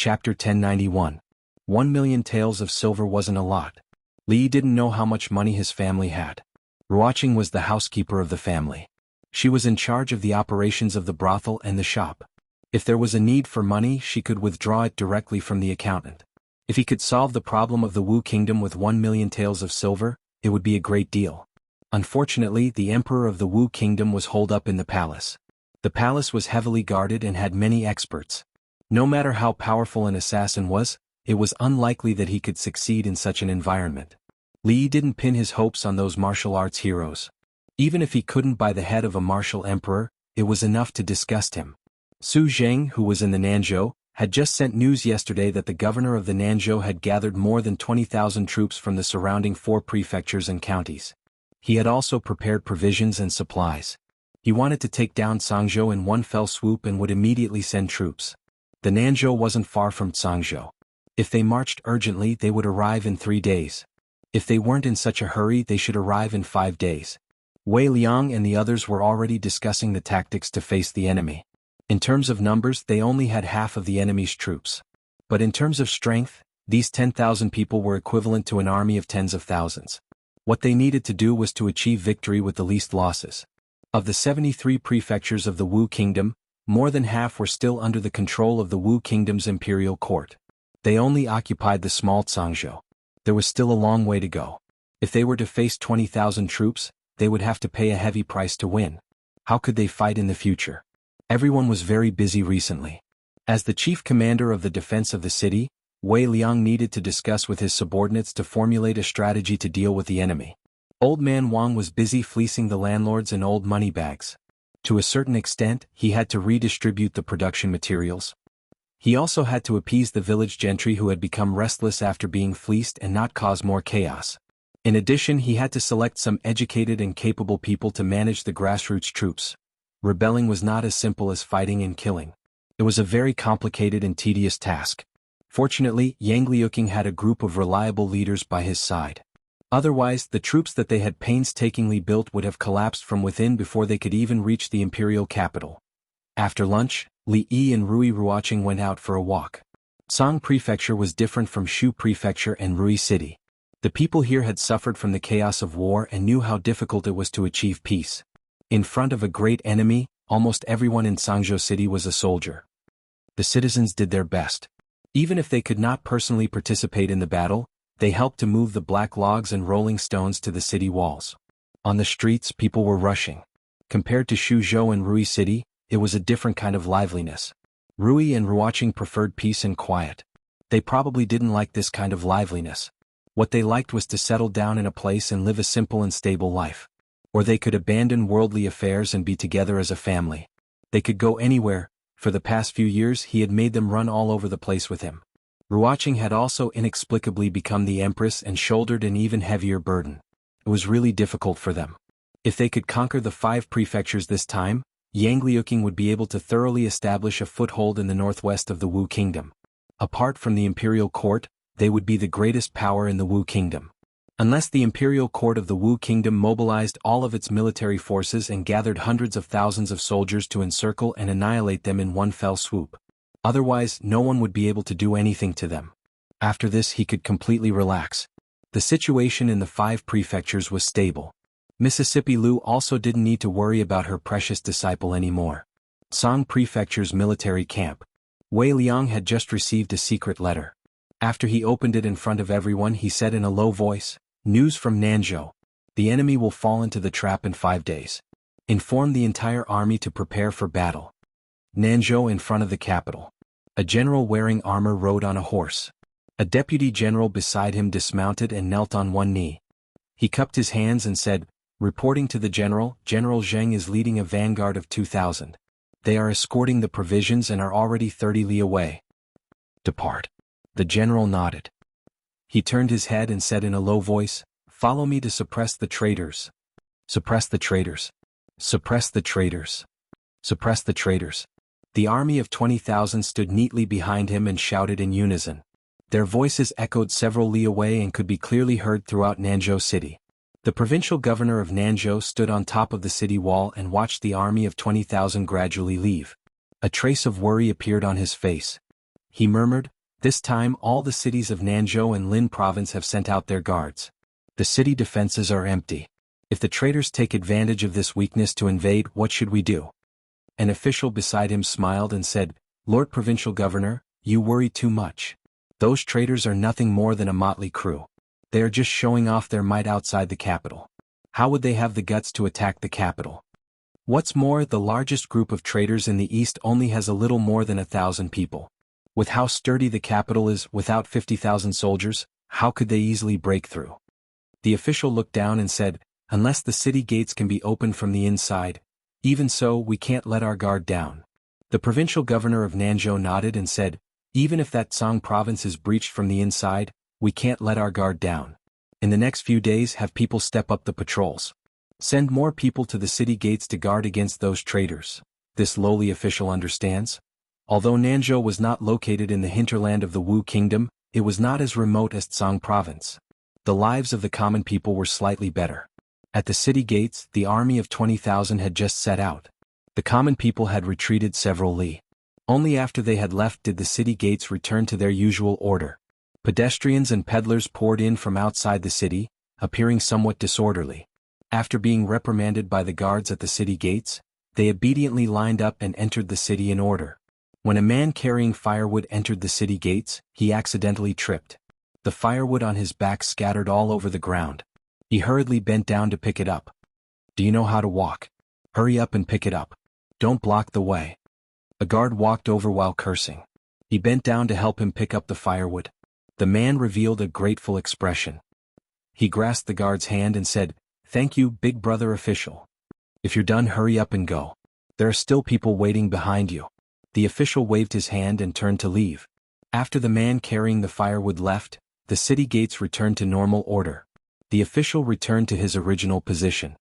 Chapter 1091. 1,000,000 taels of silver wasn't a lot. Li didn't know how much money his family had. Ruoqing was the housekeeper of the family. She was in charge of the operations of the brothel and the shop. If there was a need for money, she could withdraw it directly from the accountant. If he could solve the problem of the Wu Kingdom with 1,000,000 taels of silver, it would be a great deal. Unfortunately, the emperor of the Wu Kingdom was holed up in the palace. The palace was heavily guarded and had many experts. No matter how powerful an assassin was, it was unlikely that he could succeed in such an environment. Li didn't pin his hopes on those martial arts heroes. Even if he couldn't buy the head of a martial emperor, it was enough to disgust him. Su Zheng, who was in the Nanzhou, had just sent news yesterday that the governor of the Nanzhou had gathered more than 20,000 troops from the surrounding 4 prefectures and counties. He had also prepared provisions and supplies. He wanted to take down Cangzhou in one fell swoop and would immediately send troops. The Nanzhou wasn't far from Cangzhou. If they marched urgently, they would arrive in 3 days. If they weren't in such a hurry, they should arrive in 5 days. Wei Liang and the others were already discussing the tactics to face the enemy. In terms of numbers, they only had half of the enemy's troops. But in terms of strength, these 10,000 people were equivalent to an army of tens of thousands. What they needed to do was to achieve victory with the least losses. Of the 73 prefectures of the Wu Kingdom, more than half were still under the control of the Wu Kingdom's imperial court. They only occupied the small Cangzhou. There was still a long way to go. If they were to face 20,000 troops, they would have to pay a heavy price to win. How could they fight in the future? Everyone was very busy recently. As the chief commander of the defense of the city, Wei Liang needed to discuss with his subordinates to formulate a strategy to deal with the enemy. Old Man Wang was busy fleecing the landlords in old money bags. To a certain extent, he had to redistribute the production materials. He also had to appease the village gentry who had become restless after being fleeced and not cause more chaos. In addition, he had to select some educated and capable people to manage the grassroots troops. Rebelling was not as simple as fighting and killing. It was a very complicated and tedious task. Fortunately, Yang Liuqing had a group of reliable leaders by his side. Otherwise, the troops that they had painstakingly built would have collapsed from within before they could even reach the imperial capital. After lunch, Li Yi and Rui Ruoqing went out for a walk. Song Prefecture was different from Shu Prefecture and Rui City. The people here had suffered from the chaos of war and knew how difficult it was to achieve peace. In front of a great enemy, almost everyone in Cangzhou City was a soldier. The citizens did their best. Even if they could not personally participate in the battle, they helped to move the black logs and rolling stones to the city walls. On the streets, people were rushing. Compared to Shuzhou and Rui City, it was a different kind of liveliness. Rui and Ruoqing preferred peace and quiet. They probably didn't like this kind of liveliness. What they liked was to settle down in a place and live a simple and stable life. Or they could abandon worldly affairs and be together as a family. They could go anywhere. For the past few years, he had made them run all over the place with him. Ruoqing had also inexplicably become the empress and shouldered an even heavier burden. It was really difficult for them. If they could conquer the 5 prefectures this time, Yang Liuqing would be able to thoroughly establish a foothold in the northwest of the Wu Kingdom. Apart from the imperial court, they would be the greatest power in the Wu Kingdom. Unless the imperial court of the Wu Kingdom mobilized all of its military forces and gathered hundreds of thousands of soldiers to encircle and annihilate them in one fell swoop. Otherwise, no one would be able to do anything to them. After this, he could completely relax. The situation in the 5 prefectures was stable. Mississippi Lu also didn't need to worry about her precious disciple anymore. Song Prefecture's military camp. Wei Liang had just received a secret letter. After he opened it in front of everyone, he said in a low voice, "News from Nanzhou. The enemy will fall into the trap in 5 days. Inform the entire army to prepare for battle." Nanzhou in front of the capital. A general wearing armor rode on a horse. A deputy general beside him dismounted and knelt on one knee. He cupped his hands and said, "Reporting to the general, General Zheng is leading a vanguard of 2,000. They are escorting the provisions and are already 30 li away. Depart." The general nodded. He turned his head and said in a low voice, "Follow me to suppress the traitors. Suppress the traitors. Suppress the traitors. Suppress the traitors." The army of 20,000 stood neatly behind him and shouted in unison. Their voices echoed several li away and could be clearly heard throughout Nanzhou City. The provincial governor of Nanzhou stood on top of the city wall and watched the army of 20,000 gradually leave. A trace of worry appeared on his face. He murmured, "This time all the cities of Nanzhou and Lin province have sent out their guards. The city defenses are empty. If the traitors take advantage of this weakness to invade, what should we do?" An official beside him smiled and said, "Lord Provincial Governor, you worry too much. Those traitors are nothing more than a motley crew. They are just showing off their might outside the capital. How would they have the guts to attack the capital? What's more, the largest group of traitors in the east only has a little more than 1,000 people. With how sturdy the capital is, without 50,000 soldiers, how could they easily break through?" The official looked down and said, "Unless the city gates can be opened from the inside, even so we can't let our guard down." The provincial governor of Nanzhou nodded and said, "Even if that Song province is breached from the inside, we can't let our guard down. In the next few days have people step up the patrols. Send more people to the city gates to guard against those traitors." This lowly official understands. Although Nanzhou was not located in the hinterland of the Wu kingdom, it was not as remote as Song province. The lives of the common people were slightly better. At the city gates, the army of 20,000 had just set out. The common people had retreated several li. Only after they had left did the city gates return to their usual order. Pedestrians and peddlers poured in from outside the city, appearing somewhat disorderly. After being reprimanded by the guards at the city gates, they obediently lined up and entered the city in order. When a man carrying firewood entered the city gates, he accidentally tripped. The firewood on his back scattered all over the ground. He hurriedly bent down to pick it up. "Do you know how to walk? Hurry up and pick it up. Don't block the way." A guard walked over while cursing. He bent down to help him pick up the firewood. The man revealed a grateful expression. He grasped the guard's hand and said, "Thank you, big brother official. If you're done, hurry up and go. There are still people waiting behind you." The official waved his hand and turned to leave. After the man carrying the firewood left, the city gates returned to normal order. The official returned to his original position.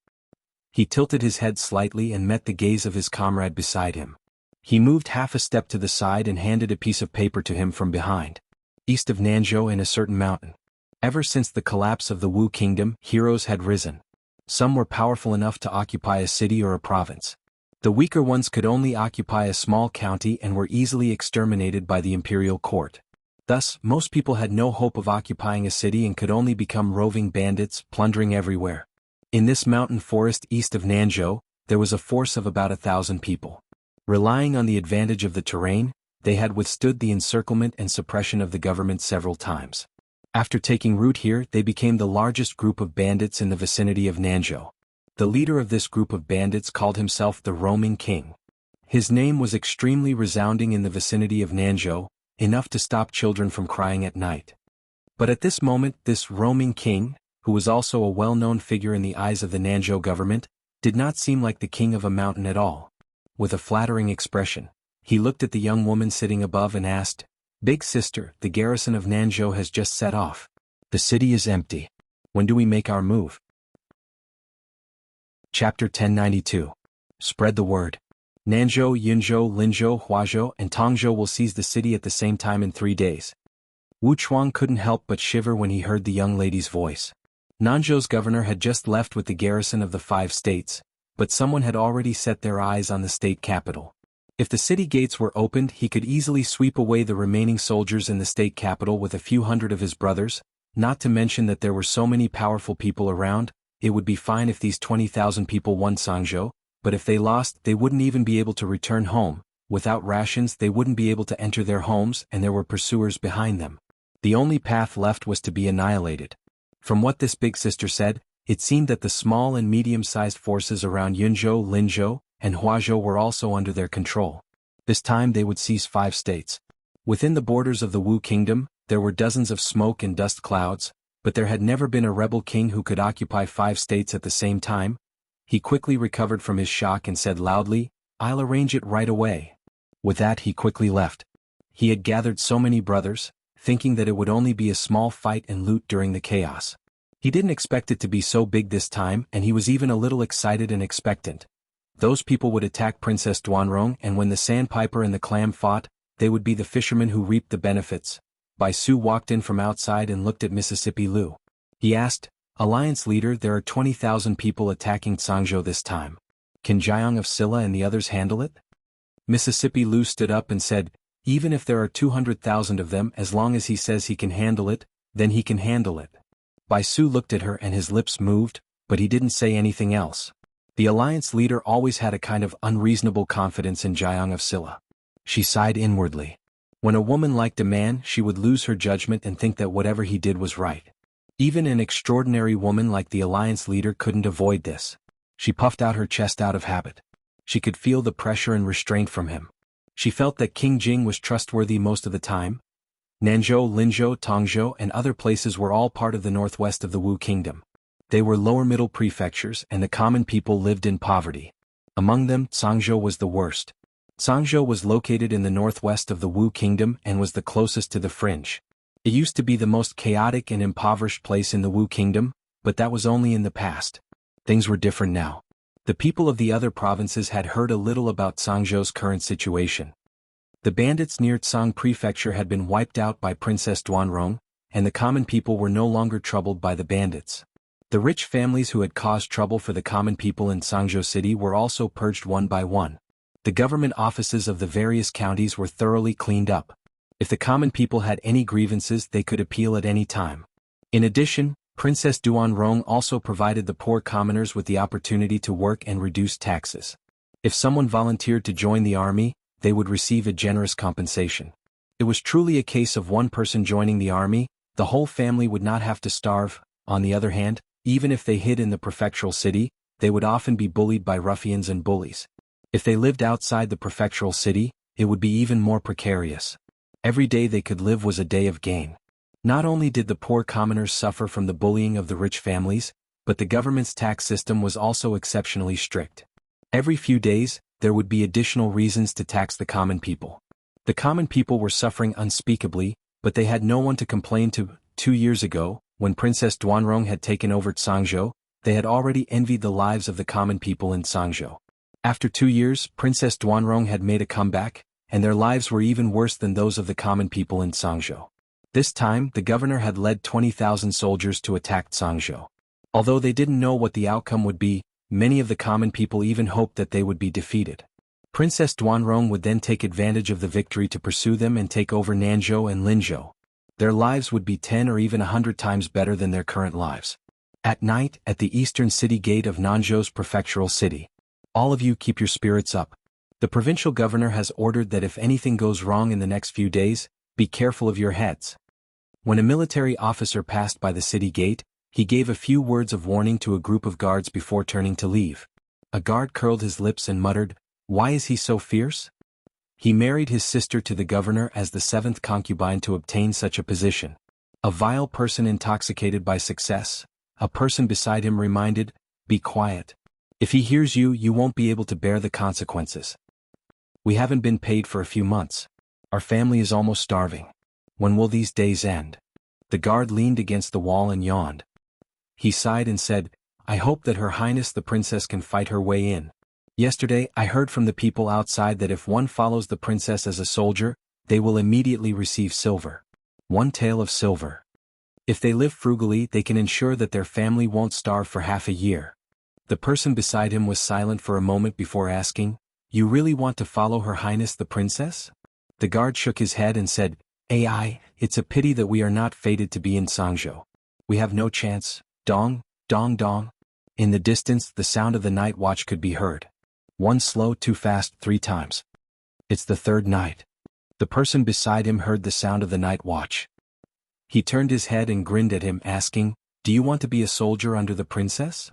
He tilted his head slightly and met the gaze of his comrade beside him. He moved half a step to the side and handed a piece of paper to him from behind. "East of Nanzhou in a certain mountain. Ever since the collapse of the Wu kingdom, heroes had risen. Some were powerful enough to occupy a city or a province. The weaker ones could only occupy a small county and were easily exterminated by the imperial court. Thus, most people had no hope of occupying a city and could only become roving bandits, plundering everywhere. In this mountain forest east of Nanzhou, there was a force of about 1,000 people. Relying on the advantage of the terrain, they had withstood the encirclement and suppression of the government several times. After taking root here, they became the largest group of bandits in the vicinity of Nanzhou. The leader of this group of bandits called himself the Roaming King. His name was extremely resounding in the vicinity of Nanzhou, enough to stop children from crying at night. But at this moment, this Roaming King, who was also a well-known figure in the eyes of the Nanzhou government, did not seem like the king of a mountain at all. With a flattering expression, he looked at the young woman sitting above and asked, "Big sister, the garrison of Nanzhou has just set off. The city is empty. When do we make our move?" Chapter 1092. Spread the word. Nanzhou, Yunzhou, Linzhou, Huazhou, and Tongzhou will seize the city at the same time in 3 days. Wu Chuang couldn't help but shiver when he heard the young lady's voice. Nanzhou's governor had just left with the garrison of the 5 states, but someone had already set their eyes on the state capital. If the city gates were opened, he could easily sweep away the remaining soldiers in the state capital with a few hundred of his brothers, not to mention that there were so many powerful people around. It would be fine if these 20,000 people won Sangzhou, but if they lost, they wouldn't even be able to return home. Without rations, they wouldn't be able to enter their homes, and there were pursuers behind them. The only path left was to be annihilated. From what this big sister said, it seemed that the small and medium-sized forces around Yunzhou, Linzhou, and Huazhou were also under their control. This time they would seize 5 states. Within the borders of the Wu kingdom, there were dozens of smoke and dust clouds, but there had never been a rebel king who could occupy 5 states at the same time. He quickly recovered from his shock and said loudly, "I'll arrange it right away." With that he quickly left. He had gathered so many brothers, thinking that it would only be a small fight and loot during the chaos. He didn't expect it to be so big this time, and he was even a little excited and expectant. Those people would attack Princess Duanrong, and when the sandpiper and the clam fought, they would be the fishermen who reaped the benefits. Bai Su walked in from outside and looked at Mississippi Lu. He asked, "Alliance leader, there are 20,000 people attacking Sangzhou this time. Can Jiang of Silla and the others handle it?" Mississippi Lu stood up and said, Even if there are 200,000 of them, as long as he says he can handle it, then he can handle it. Bai Su looked at her and his lips moved, but he didn't say anything else. The alliance leader always had a kind of unreasonable confidence in Jiang of Silla. She sighed inwardly. When a woman liked a man, she would lose her judgment and think that whatever he did was right. Even an extraordinary woman like the alliance leader couldn't avoid this. She puffed out her chest out of habit. She could feel the pressure and restraint from him. She felt that King Jing was trustworthy most of the time. Nanzhou, Linzhou, Tongzhou and other places were all part of the northwest of the Wu kingdom. They were lower-middle prefectures and the common people lived in poverty. Among them, Cangzhou was the worst. Cangzhou was located in the northwest of the Wu kingdom and was the closest to the fringe. It used to be the most chaotic and impoverished place in the Wu kingdom, but that was only in the past. Things were different now. The people of the other provinces had heard a little about Cangzhou's current situation. The bandits near Tsang Prefecture had been wiped out by Princess Duanrong, and the common people were no longer troubled by the bandits. The rich families who had caused trouble for the common people in Cangzhou City were also purged one by one. The government offices of the various counties were thoroughly cleaned up. If the common people had any grievances, they could appeal at any time. In addition, Princess Duanrong also provided the poor commoners with the opportunity to work and reduce taxes. If someone volunteered to join the army, they would receive a generous compensation. It was truly a case of one person joining the army, the whole family would not have to starve. On the other hand, even if they hid in the prefectural city, they would often be bullied by ruffians and bullies. If they lived outside the prefectural city, it would be even more precarious. Every day they could live was a day of gain. Not only did the poor commoners suffer from the bullying of the rich families, but the government's tax system was also exceptionally strict. Every few days, there would be additional reasons to tax the common people. The common people were suffering unspeakably, but they had no one to complain to. 2 years ago, when Princess Duanrong had taken over Cangzhou, they had already envied the lives of the common people in Cangzhou. After 2 years, Princess Duanrong had made a comeback, and their lives were even worse than those of the common people in Cangzhou. This time, the governor had led 20,000 soldiers to attack Cangzhou. Although they didn't know what the outcome would be, many of the common people even hoped that they would be defeated. Princess Duanrong would then take advantage of the victory to pursue them and take over Nanzhou and Linzhou. Their lives would be 10 or even 100 times better than their current lives. At night, at the eastern city gate of Nanzhou's prefectural city. All of you keep your spirits up. The provincial governor has ordered that if anything goes wrong in the next few days, be careful of your heads. When a military officer passed by the city gate, he gave a few words of warning to a group of guards before turning to leave. A guard curled his lips and muttered, "Why is he so fierce?" He married his sister to the governor as the 7th concubine to obtain such a position. A vile person intoxicated by success, a person beside him reminded, "Be quiet. If he hears you, you won't be able to bear the consequences. We haven't been paid for a few months. Our family is almost starving. When will these days end?" The guard leaned against the wall and yawned. He sighed and said, "I hope that Her Highness the Princess can fight her way in. Yesterday I heard from the people outside that if one follows the princess as a soldier, they will immediately receive silver. 1 tael of silver. If they live frugally, they can ensure that their family won't starve for half a year." The person beside him was silent for a moment before asking, "You really want to follow Her Highness the Princess?" The guard shook his head and said, "Ai, it's a pity that we are not fated to be in Cangzhou. We have no chance." Dong, dong dong. In the distance, the sound of the night watch could be heard. 1 slow, 2 fast, 3 times. It's the 3rd night. The person beside him heard the sound of the night watch. He turned his head and grinned at him, asking, "Do you want to be a soldier under the princess?"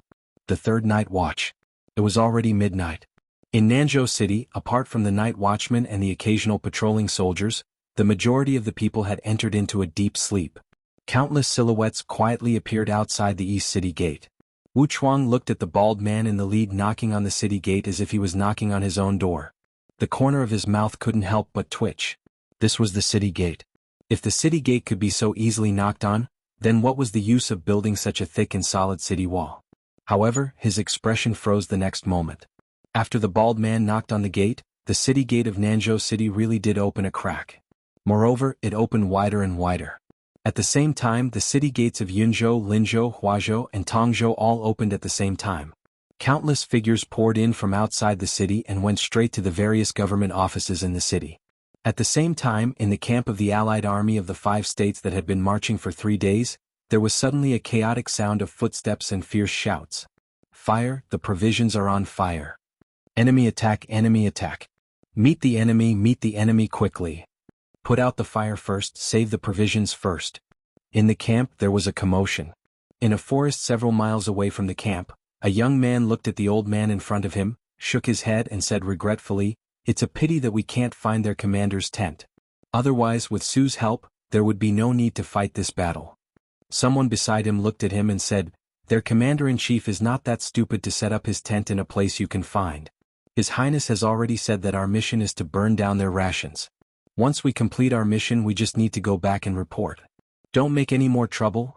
The 3rd night watch. It was already midnight. In Nanzhou City, apart from the night watchman and the occasional patrolling soldiers, the majority of the people had entered into a deep sleep. Countless silhouettes quietly appeared outside the east city gate. Wu Chuang looked at the bald man in the lead knocking on the city gate as if he was knocking on his own door. The corner of his mouth couldn't help but twitch. This was the city gate. If the city gate could be so easily knocked on, then what was the use of building such a thick and solid city wall? However, his expression froze the next moment. After the bald man knocked on the gate, the city gate of Nanzhou City really did open a crack. Moreover, it opened wider and wider. At the same time, the city gates of Yunzhou, Linzhou, Huazhou, and Tongzhou all opened at the same time. Countless figures poured in from outside the city and went straight to the various government offices in the city. At the same time, in the camp of the allied army of the 5 states that had been marching for 3 days, there was suddenly a chaotic sound of footsteps and fierce shouts. Fire, the provisions are on fire. Enemy attack, enemy attack. Meet the enemy quickly. Put out the fire first, save the provisions first. In the camp there was a commotion. In a forest several miles away from the camp, a young man looked at the old man in front of him, shook his head and said regretfully, "It's a pity that we can't find their commander's tent. Otherwise, with Su's help, there would be no need to fight this battle." Someone beside him looked at him and said, "Their commander-in-chief is not that stupid to set up his tent in a place you can find. His Highness has already said that our mission is to burn down their rations. Once we complete our mission we just need to go back and report. Don't make any more trouble.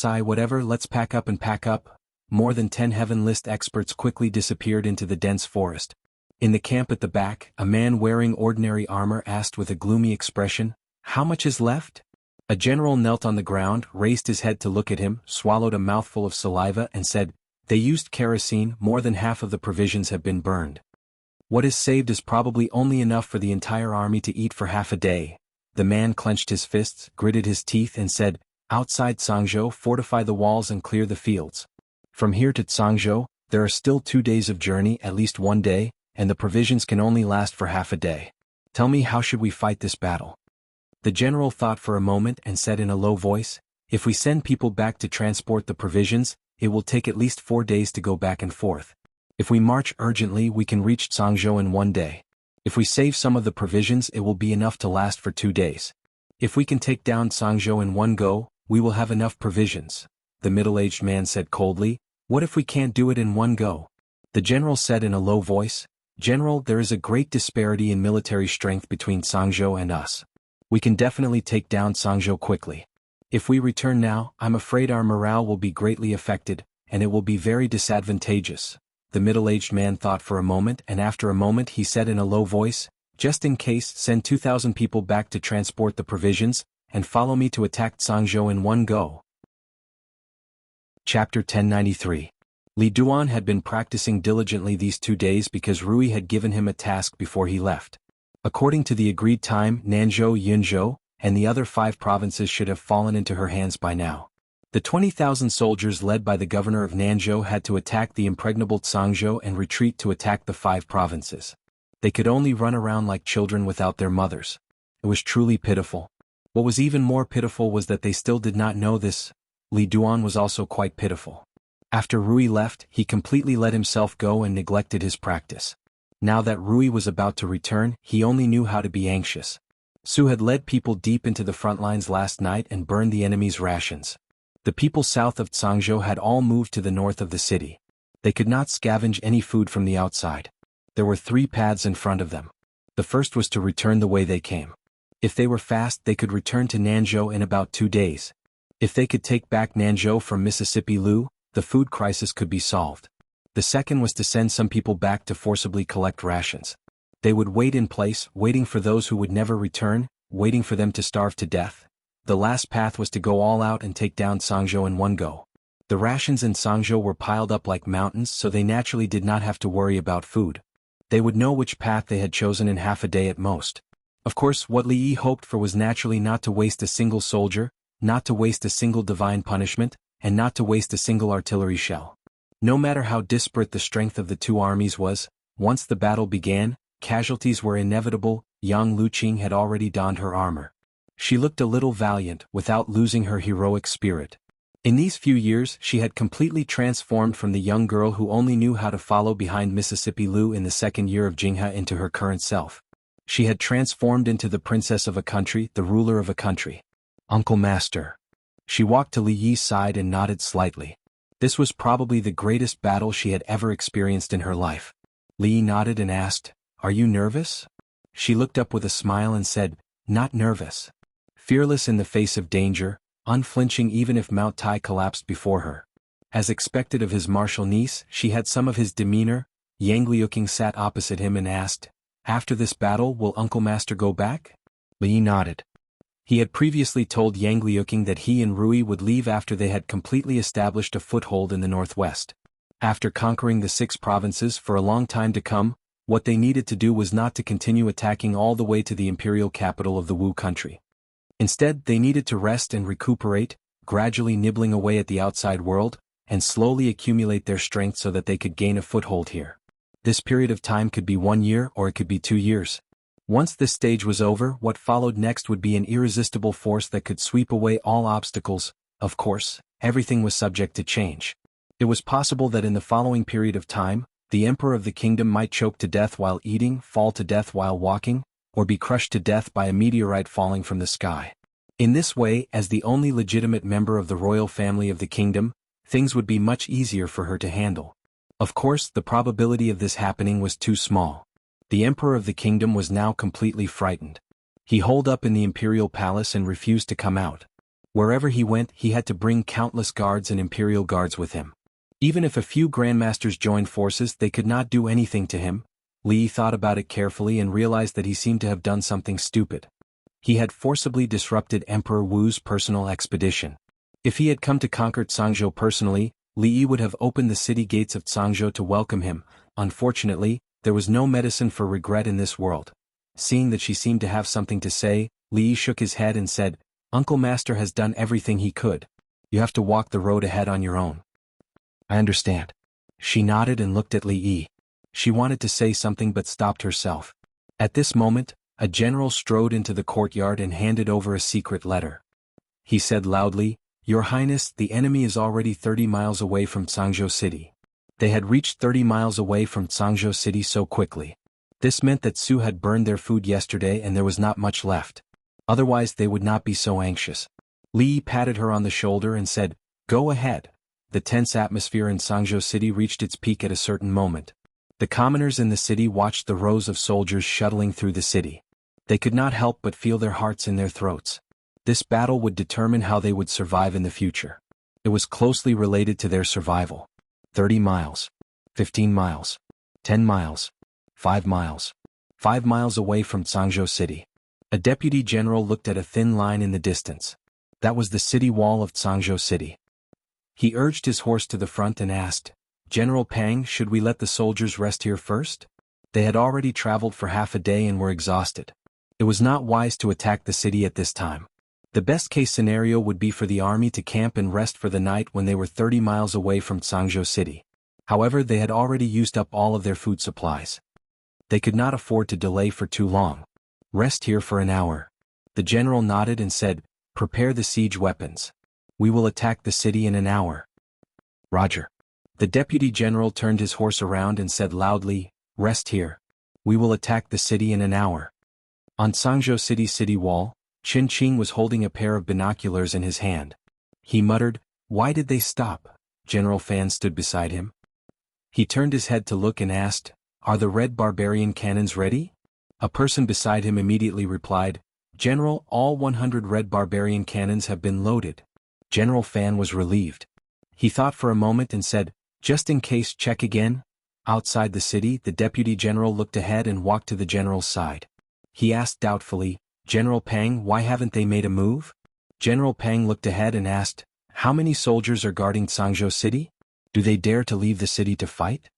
Whatever, let's pack up and pack up." More than 10 Heaven List experts quickly disappeared into the dense forest. In the camp at the back, a man wearing ordinary armor asked with a gloomy expression, "How much is left?" A general knelt on the ground, raised his head to look at him, swallowed a mouthful of saliva and said, "They used kerosene, more than half of the provisions have been burned. What is saved is probably only enough for the entire army to eat for half a day." The man clenched his fists, gritted his teeth and said, "Outside Xianxia, fortify the walls and clear the fields. From here to Xianxia, there are still 2 days of journey, at least 1 day, and the provisions can only last for half a day. Tell me, how should we fight this battle?" The general thought for a moment and said in a low voice, "If we send people back to transport the provisions, it will take at least 4 days to go back and forth. If we march urgently we can reach Xianxia in 1 day. If we save some of the provisions it will be enough to last for 2 days. If we can take down Xianxia in one go, we will have enough provisions." The middle-aged man said coldly, "What if we can't do it in one go?" The general said in a low voice, "General, there is a great disparity in military strength between Xianxia and us. We can definitely take down Xianxia quickly. If we return now, I'm afraid our morale will be greatly affected, and it will be very disadvantageous." The middle-aged man thought for a moment and after a moment he said in a low voice, "Just in case, send 2,000 people back to transport the provisions, and follow me to attack Xianxia in one go." Chapter 1093. Li Duan had been practicing diligently these 2 days because Rui had given him a task before he left. According to the agreed time, Nanzhou, Yunzhou, and the other 5 provinces should have fallen into her hands by now. The 20,000 soldiers led by the governor of Nanzhou had to attack the impregnable Xianxia and retreat to attack the 5 provinces. They could only run around like children without their mothers. It was truly pitiful. What was even more pitiful was that they still did not know this. Li Duan was also quite pitiful. After Rui left, he completely let himself go and neglected his practice. Now that Rui was about to return, he only knew how to be anxious. Su had led people deep into the front lines last night and burned the enemy's rations. The people south of Xianxia had all moved to the north of the city. They could not scavenge any food from the outside. There were 3 paths in front of them. The first was to return the way they came. If they were fast they could return to Nanzhou in about 2 days. If they could take back Nanzhou from Mississippi Lu, the food crisis could be solved. The second was to send some people back to forcibly collect rations. They would wait in place, waiting for those who would never return, waiting for them to starve to death. The last path was to go all out and take down Xianxia in one go. The rations in Xianxia were piled up like mountains, so they naturally did not have to worry about food. They would know which path they had chosen in half a day at most. Of course, what Li Yi hoped for was naturally not to waste a single soldier, not to waste a single divine punishment, and not to waste a single artillery shell. No matter how disparate the strength of the 2 armies was, once the battle began, casualties were inevitable. Yang Luqing had already donned her armor. She looked a little valiant, without losing her heroic spirit. In these few years she had completely transformed from the young girl who only knew how to follow behind Mississippi Lu in the 2nd year of Jinghe into her current self. She had transformed into the princess of a country, the ruler of a country. "Uncle Master." She walked to Li Yi's side and nodded slightly. This was probably the greatest battle she had ever experienced in her life. Li Yi nodded and asked, "Are you nervous?" She looked up with a smile and said, "Not nervous." Fearless in the face of danger, unflinching even if Mount Tai collapsed before her. As expected of his martial niece, she had some of his demeanor. Yang Liuqing sat opposite him and asked, "After this battle will Uncle Master go back?" Li Yi nodded. He had previously told Yang Liuqing that he and Rui would leave after they had completely established a foothold in the northwest. After conquering the 6 provinces for a long time to come, What they needed to do was not to continue attacking all the way to the imperial capital of the Wu country. Instead, they needed to rest and recuperate, gradually nibbling away at the outside world, and slowly accumulate their strength so that they could gain a foothold here. This period of time could be 1 year or it could be 2 years. Once this stage was over, what followed next would be an irresistible force that could sweep away all obstacles. Of course, everything was subject to change. It was possible that in the following period of time, the emperor of the kingdom might choke to death while eating, fall to death while walking, or be crushed to death by a meteorite falling from the sky. In this way, as the only legitimate member of the royal family of the kingdom, things would be much easier for her to handle. Of course, the probability of this happening was too small. The emperor of the kingdom was now completely frightened. He holed up in the imperial palace and refused to come out. Wherever he went, he had to bring countless guards and imperial guards with him. Even if a few grandmasters joined forces, they could not do anything to him. Li thought about it carefully and realized that he seemed to have done something stupid. He had forcibly disrupted Emperor Wu's personal expedition. If he had come to conquer Xianxia personally, Li would have opened the city gates of Xianxia to welcome him. Unfortunately, there was no medicine for regret in this world. Seeing that she seemed to have something to say, Li shook his head and said, "Uncle Master has done everything he could. You have to walk the road ahead on your own." "I understand." She nodded and looked at Li. She wanted to say something but stopped herself. At this moment, a general strode into the courtyard and handed over a secret letter. He said loudly, "Your Highness, the enemy is already 30 miles away from Xianxia City." They had reached 30 miles away from Xianxia City so quickly. This meant that Su had burned their food yesterday and there was not much left. Otherwise they would not be so anxious. Li patted her on the shoulder and said, "Go ahead." The tense atmosphere in Xianxia City reached its peak at a certain moment. The commoners in the city watched the rows of soldiers shuttling through the city. They could not help but feel their hearts in their throats. This battle would determine how they would survive in the future. It was closely related to their survival. 30 miles. 15 miles. 10 miles. 5 miles. 5 miles away from Xianxia City. A deputy general looked at a thin line in the distance. That was the city wall of Xianxia City. He urged his horse to the front and asked, "General Pang, should we let the soldiers rest here first?" They had already traveled for half a day and were exhausted. It was not wise to attack the city at this time. The best-case scenario would be for the army to camp and rest for the night when they were 30 miles away from Xianxia City. However, they had already used up all of their food supplies. They could not afford to delay for too long. "Rest here for an hour." The general nodded and said, "Prepare the siege weapons. We will attack the city in an hour." "Roger." The deputy general turned his horse around and said loudly, "Rest here. We will attack the city in an hour." On Xianxia City's city wall, Qin Qing was holding a pair of binoculars in his hand. He muttered, "Why did they stop?" General Fan stood beside him. He turned his head to look and asked, "Are the red barbarian cannons ready?" A person beside him immediately replied, "General, all 100 red barbarian cannons have been loaded." General Fan was relieved. He thought for a moment and said, "Just in case, check again." Outside the city, the deputy general looked ahead and walked to the general's side. He asked doubtfully, "General Pang, why haven't they made a move?" General Pang looked ahead and asked, "How many soldiers are guarding Xianxia City? Do they dare to leave the city to fight?"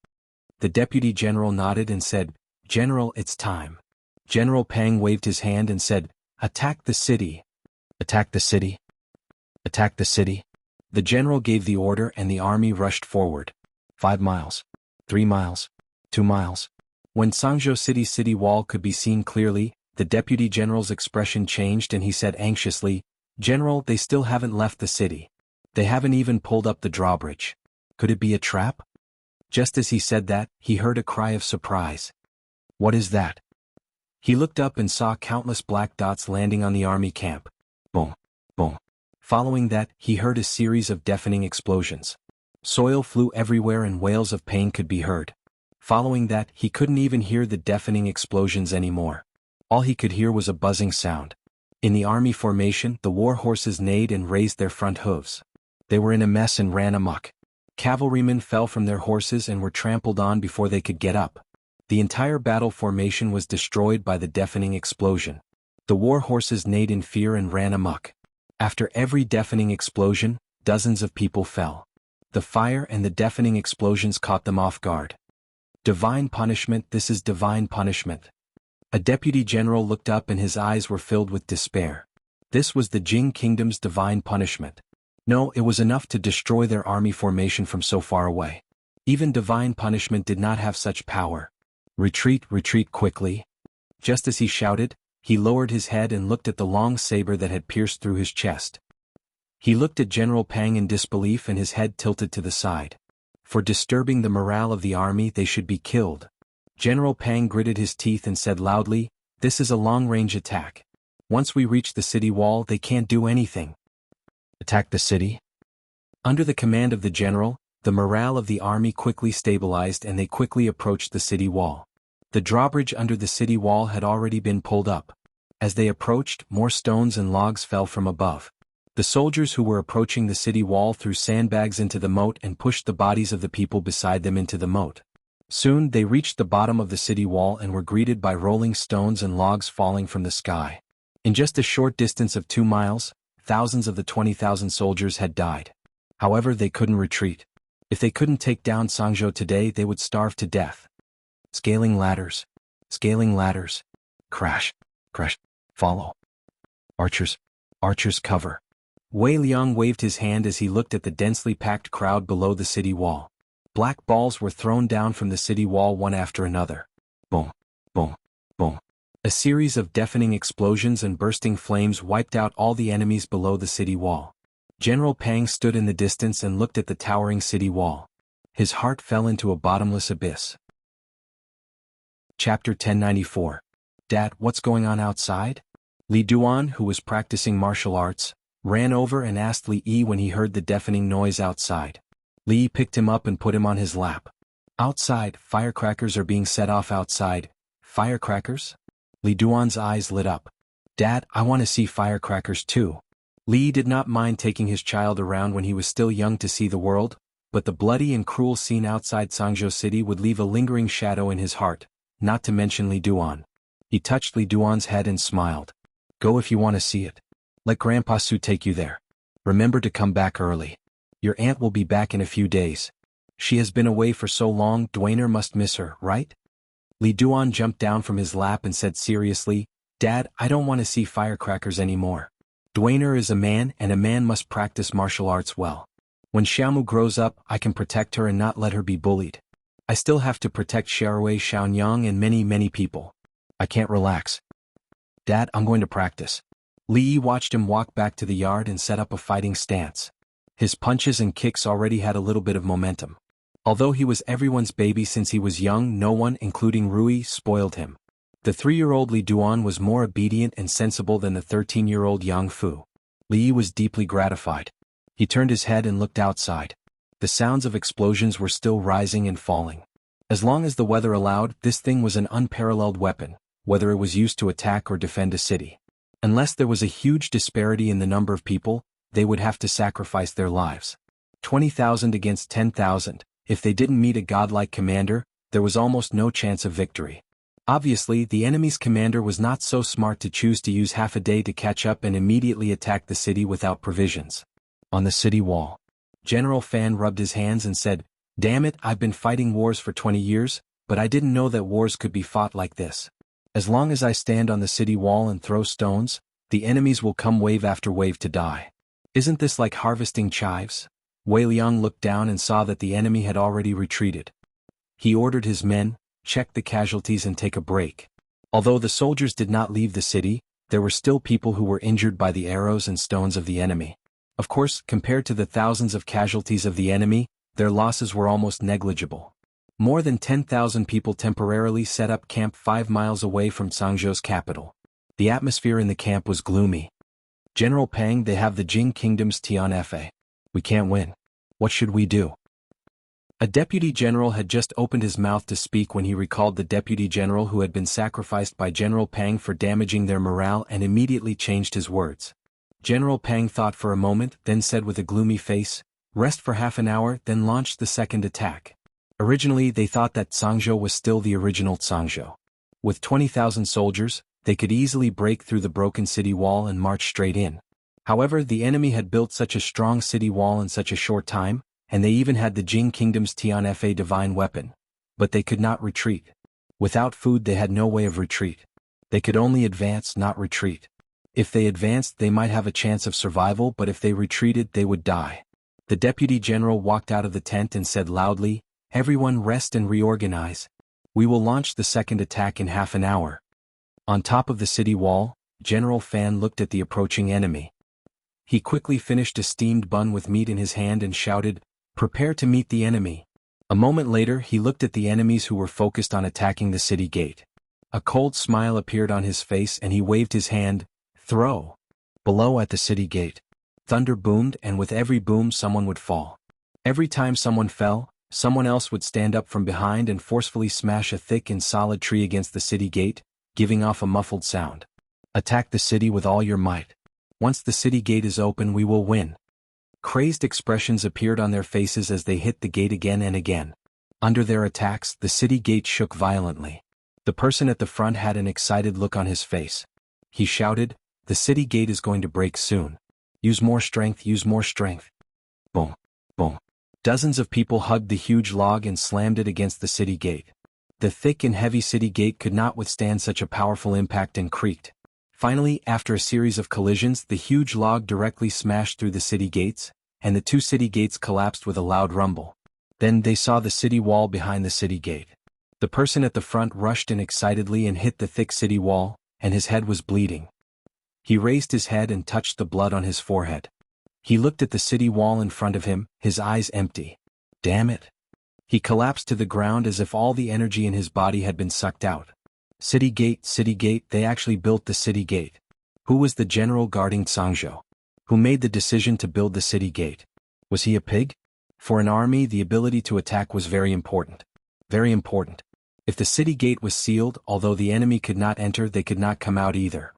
The deputy general nodded and said, "General, it's time." General Pang waved his hand and said, "Attack the city." "Attack the city. Attack the city." The general gave the order and the army rushed forward. 5 miles. 3 miles. 2 miles. When Xianxia City's city wall could be seen clearly, the deputy general's expression changed and he said anxiously, "General, they still haven't left the city. They haven't even pulled up the drawbridge. Could it be a trap?" Just as he said that, he heard a cry of surprise. "What is that?" He looked up and saw countless black dots landing on the army camp. Boom. Boom. Following that, he heard a series of deafening explosions. Soil flew everywhere and wails of pain could be heard. Following that, he couldn't even hear the deafening explosions anymore. All he could hear was a buzzing sound. In the army formation, the war horses neighed and raised their front hooves. They were in a mess and ran amok. Cavalrymen fell from their horses and were trampled on before they could get up. The entire battle formation was destroyed by the deafening explosion. The war horses neighed in fear and ran amok. After every deafening explosion, dozens of people fell. The fire and the deafening explosions caught them off guard. Divine punishment, this is divine punishment. A deputy general looked up and his eyes were filled with despair. This was the Jing Kingdom's divine punishment. No, it was enough to destroy their army formation from so far away. Even divine punishment did not have such power. Retreat, retreat quickly. Just as he shouted, he lowered his head and looked at the long saber that had pierced through his chest. He looked at General Pang in disbelief and his head tilted to the side. For disturbing the morale of the army, they should be killed. General Pang gritted his teeth and said loudly, "This is a long-range attack. Once we reach the city wall, they can't do anything." Attack the city? Under the command of the general, the morale of the army quickly stabilized and they quickly approached the city wall. The drawbridge under the city wall had already been pulled up. As they approached, more stones and logs fell from above. The soldiers who were approaching the city wall threw sandbags into the moat and pushed the bodies of the people beside them into the moat. Soon they reached the bottom of the city wall and were greeted by rolling stones and logs falling from the sky. In just a short distance of 2 miles, thousands of the 20,000 soldiers had died. However, they couldn't retreat. If they couldn't take down Sangzhou today, they would starve to death. Scaling ladders. Scaling ladders. Crash. Crash. Follow. Archers. Archers cover. Wei Liang waved his hand as he looked at the densely packed crowd below the city wall. Black balls were thrown down from the city wall one after another. Boom, boom, boom. A series of deafening explosions and bursting flames wiped out all the enemies below the city wall. General Pang stood in the distance and looked at the towering city wall. His heart fell into a bottomless abyss. Chapter 1094. Dad, what's going on outside? Li Duan, who was practicing martial arts, ran over and asked Li Yi when he heard the deafening noise outside. Li Yi picked him up and put him on his lap. Outside, firecrackers are being set off outside. Firecrackers? Li Duan's eyes lit up. Dad, I want to see firecrackers too. Li Yi did not mind taking his child around when he was still young to see the world, but the bloody and cruel scene outside Sangzhou City would leave a lingering shadow in his heart, not to mention Li Duan. He touched Li Duan's head and smiled. Go if you want to see it. Let Grandpa Su take you there. Remember to come back early. Your aunt will be back in a few days. She has been away for so long, Dwainer must miss her, right? Li Duan jumped down from his lap and said seriously, Dad, I don't want to see firecrackers anymore. Dwainer is a man and a man must practice martial arts well. When Xiamu grows up, I can protect her and not let her be bullied. I still have to protect Xiaorui, Xiaonyang and many people. I can't relax. Dad, I'm going to practice. Li Yi watched him walk back to the yard and set up a fighting stance. His punches and kicks already had a little bit of momentum. Although he was everyone's baby since he was young, no one, including Rui, spoiled him. The 3-year-old Li Duan was more obedient and sensible than the 13-year-old Yang Fu. Li Yi was deeply gratified. He turned his head and looked outside. The sounds of explosions were still rising and falling. As long as the weather allowed, this thing was an unparalleled weapon, whether it was used to attack or defend a city. Unless there was a huge disparity in the number of people, they would have to sacrifice their lives. 20,000 against 10,000, if they didn't meet a godlike commander, there was almost no chance of victory. Obviously, the enemy's commander was not so smart to choose to use half a day to catch up and immediately attack the city without provisions. On the city wall, General Fan rubbed his hands and said, Damn it, I've been fighting wars for 20 years, but I didn't know that wars could be fought like this. As long as I stand on the city wall and throw stones, the enemies will come wave after wave to die. Isn't this like harvesting chives? Wei Liang looked down and saw that the enemy had already retreated. He ordered his men, check the casualties and take a break. Although the soldiers did not leave the city, there were still people who were injured by the arrows and stones of the enemy. Of course, compared to the thousands of casualties of the enemy, their losses were almost negligible. More than 10,000 people temporarily set up camp 5 miles away from Sangzhou's capital. The atmosphere in the camp was gloomy. General Pang, they have the Jing Kingdom's Tianfa. We can't win. What should we do? A deputy general had just opened his mouth to speak when he recalled the deputy general who had been sacrificed by General Pang for damaging their morale and immediately changed his words. General Pang thought for a moment, then said with a gloomy face, Rest for half an hour, then launched the second attack. Originally they thought that Sangzhou was still the original Sangzhou. With 20,000 soldiers, they could easily break through the broken city wall and march straight in. However, the enemy had built such a strong city wall in such a short time, and they even had the Jing Kingdom's Tianfa divine weapon. but they could not retreat. Without food they had no way of retreat. They could only advance, not retreat. If they advanced they might have a chance of survival, but if they retreated they would die. The deputy general walked out of the tent and said loudly, "Everyone rest and reorganize. We will launch the second attack in half an hour." On top of the city wall, General Fan looked at the approaching enemy. He quickly finished a steamed bun with meat in his hand and shouted, "Prepare to meet the enemy." A moment later he looked at the enemies who were focused on attacking the city gate. A cold smile appeared on his face and he waved his hand, "Throw." Below at the city gate, thunder boomed, and with every boom someone would fall. Every time someone fell, someone else would stand up from behind and forcefully smash a thick and solid tree against the city gate, giving off a muffled sound. Attack the city with all your might. Once the city gate is open we will win. Crazed expressions appeared on their faces as they hit the gate again and again. Under their attacks, the city gate shook violently. The person at the front had an excited look on his face. He shouted, "The city gate is going to break soon. Use more strength, use more strength." Boom, boom. Dozens of people hugged the huge log and slammed it against the city gate. The thick and heavy city gate could not withstand such a powerful impact and creaked. Finally, after a series of collisions, the huge log directly smashed through the city gates, and the two city gates collapsed with a loud rumble. Then they saw the city wall behind the city gate. The person at the front rushed in excitedly and hit the thick city wall, and his head was bleeding. He raised his head and touched the blood on his forehead. He looked at the city wall in front of him, his eyes empty. Damn it. He collapsed to the ground as if all the energy in his body had been sucked out. City gate, they actually built the city gate. Who was the general guarding Xianxia? Who made the decision to build the city gate? Was he a pig? For an army, the ability to attack was very important. Very important. If the city gate was sealed, although the enemy could not enter, they could not come out either.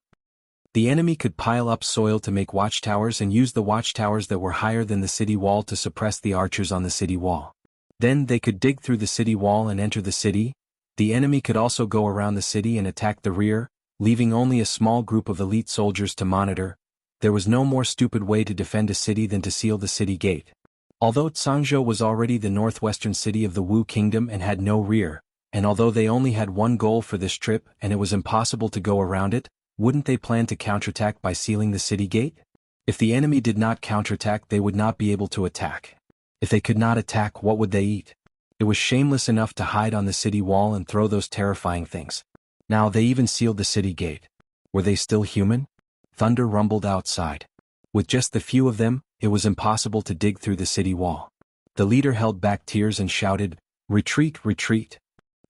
The enemy could pile up soil to make watchtowers and use the watchtowers that were higher than the city wall to suppress the archers on the city wall. Then they could dig through the city wall and enter the city. The enemy could also go around the city and attack the rear, leaving only a small group of elite soldiers to monitor. There was no more stupid way to defend a city than to seal the city gate. Although Xianxia was already the northwestern city of the Wu kingdom and had no rear, and although they only had one goal for this trip and it was impossible to go around it, wouldn't they plan to counterattack by sealing the city gate? If the enemy did not counterattack, they would not be able to attack. If they could not attack, what would they eat? It was shameless enough to hide on the city wall and throw those terrifying things. Now they even sealed the city gate. Were they still human? Thunder rumbled outside. With just the few of them, it was impossible to dig through the city wall. The leader held back tears and shouted, "Retreat, retreat."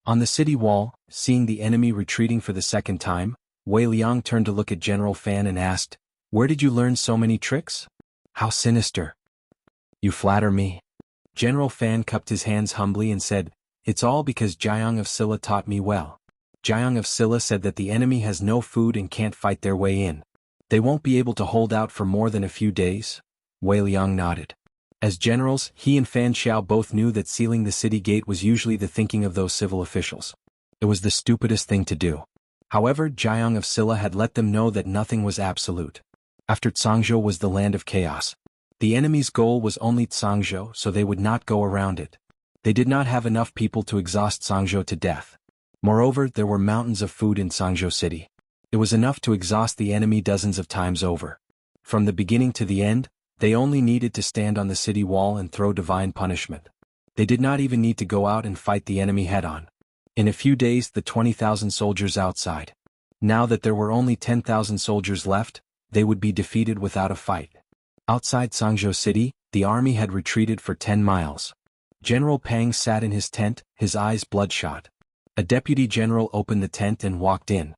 On the city wall, seeing the enemy retreating for the second time, Wei Liang turned to look at General Fan and asked, "Where did you learn so many tricks? How sinister." "You flatter me." General Fan cupped his hands humbly and said, "It's all because Jianghu of Silla taught me well." Jianghu of Silla said that the enemy has no food and can't fight their way in. They won't be able to hold out for more than a few days. Wei Liang nodded. As generals, he and Fan Xiao both knew that sealing the city gate was usually the thinking of those civil officials. It was the stupidest thing to do. However, Jianghu of Silla had let them know that nothing was absolute. After Xianxia was the land of chaos. The enemy's goal was only Xianxia, so they would not go around it. They did not have enough people to exhaust Xianxia to death. Moreover, there were mountains of food in Xianxia city. It was enough to exhaust the enemy dozens of times over. From the beginning to the end, they only needed to stand on the city wall and throw divine punishment. They did not even need to go out and fight the enemy head-on. In a few days, the 20,000 soldiers outside. Now that there were only 10,000 soldiers left, they would be defeated without a fight. Outside Xianxia city, the army had retreated for 10 miles. General Pang sat in his tent, his eyes bloodshot. A deputy general opened the tent and walked in.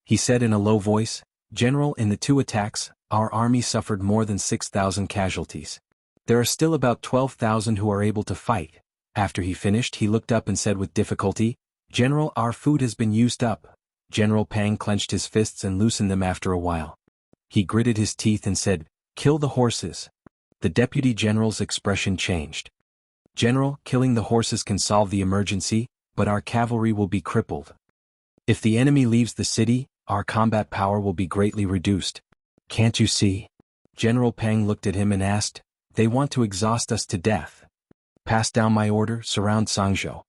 He said in a low voice, "General, in the 2 attacks, our army suffered more than 6,000 casualties. There are still about 12,000 who are able to fight." After he finished, he looked up and said with difficulty, "General, our food has been used up." General Pang clenched his fists and loosened them after a while. He gritted his teeth and said, "Kill the horses." The deputy general's expression changed. "General, killing the horses can solve the emergency, but our cavalry will be crippled. If the enemy leaves the city, our combat power will be greatly reduced. Can't you see?" General Pang looked at him and asked, "They want to exhaust us to death. Pass down my order, surround Xianxia."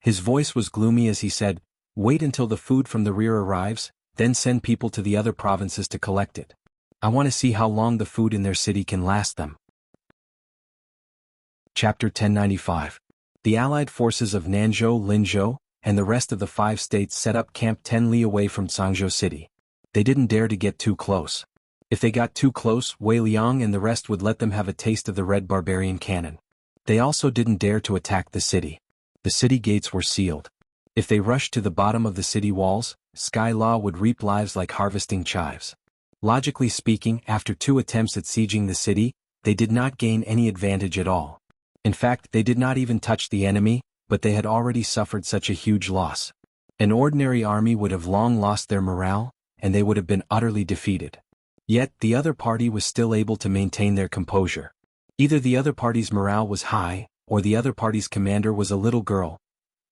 His voice was gloomy as he said, "Wait until the food from the rear arrives, then send people to the other provinces to collect it. I want to see how long the food in their city can last them." Chapter 1095. The allied forces of Nanzhou, Linzhou, and the rest of the 5 states set up camp 10 li away from Changzhou City. They didn't dare to get too close. If they got too close, Wei Liang and the rest would let them have a taste of the red barbarian cannon. They also didn't dare to attack the city. The city gates were sealed. If they rushed to the bottom of the city walls, Sky Law would reap lives like harvesting chives. Logically speaking, after 2 attempts at sieging the city, they did not gain any advantage at all. In fact, they did not even touch the enemy, but they had already suffered such a huge loss. An ordinary army would have long lost their morale, and they would have been utterly defeated. Yet, the other party was still able to maintain their composure. Either the other party's morale was high, or the other party's commander was a little girl.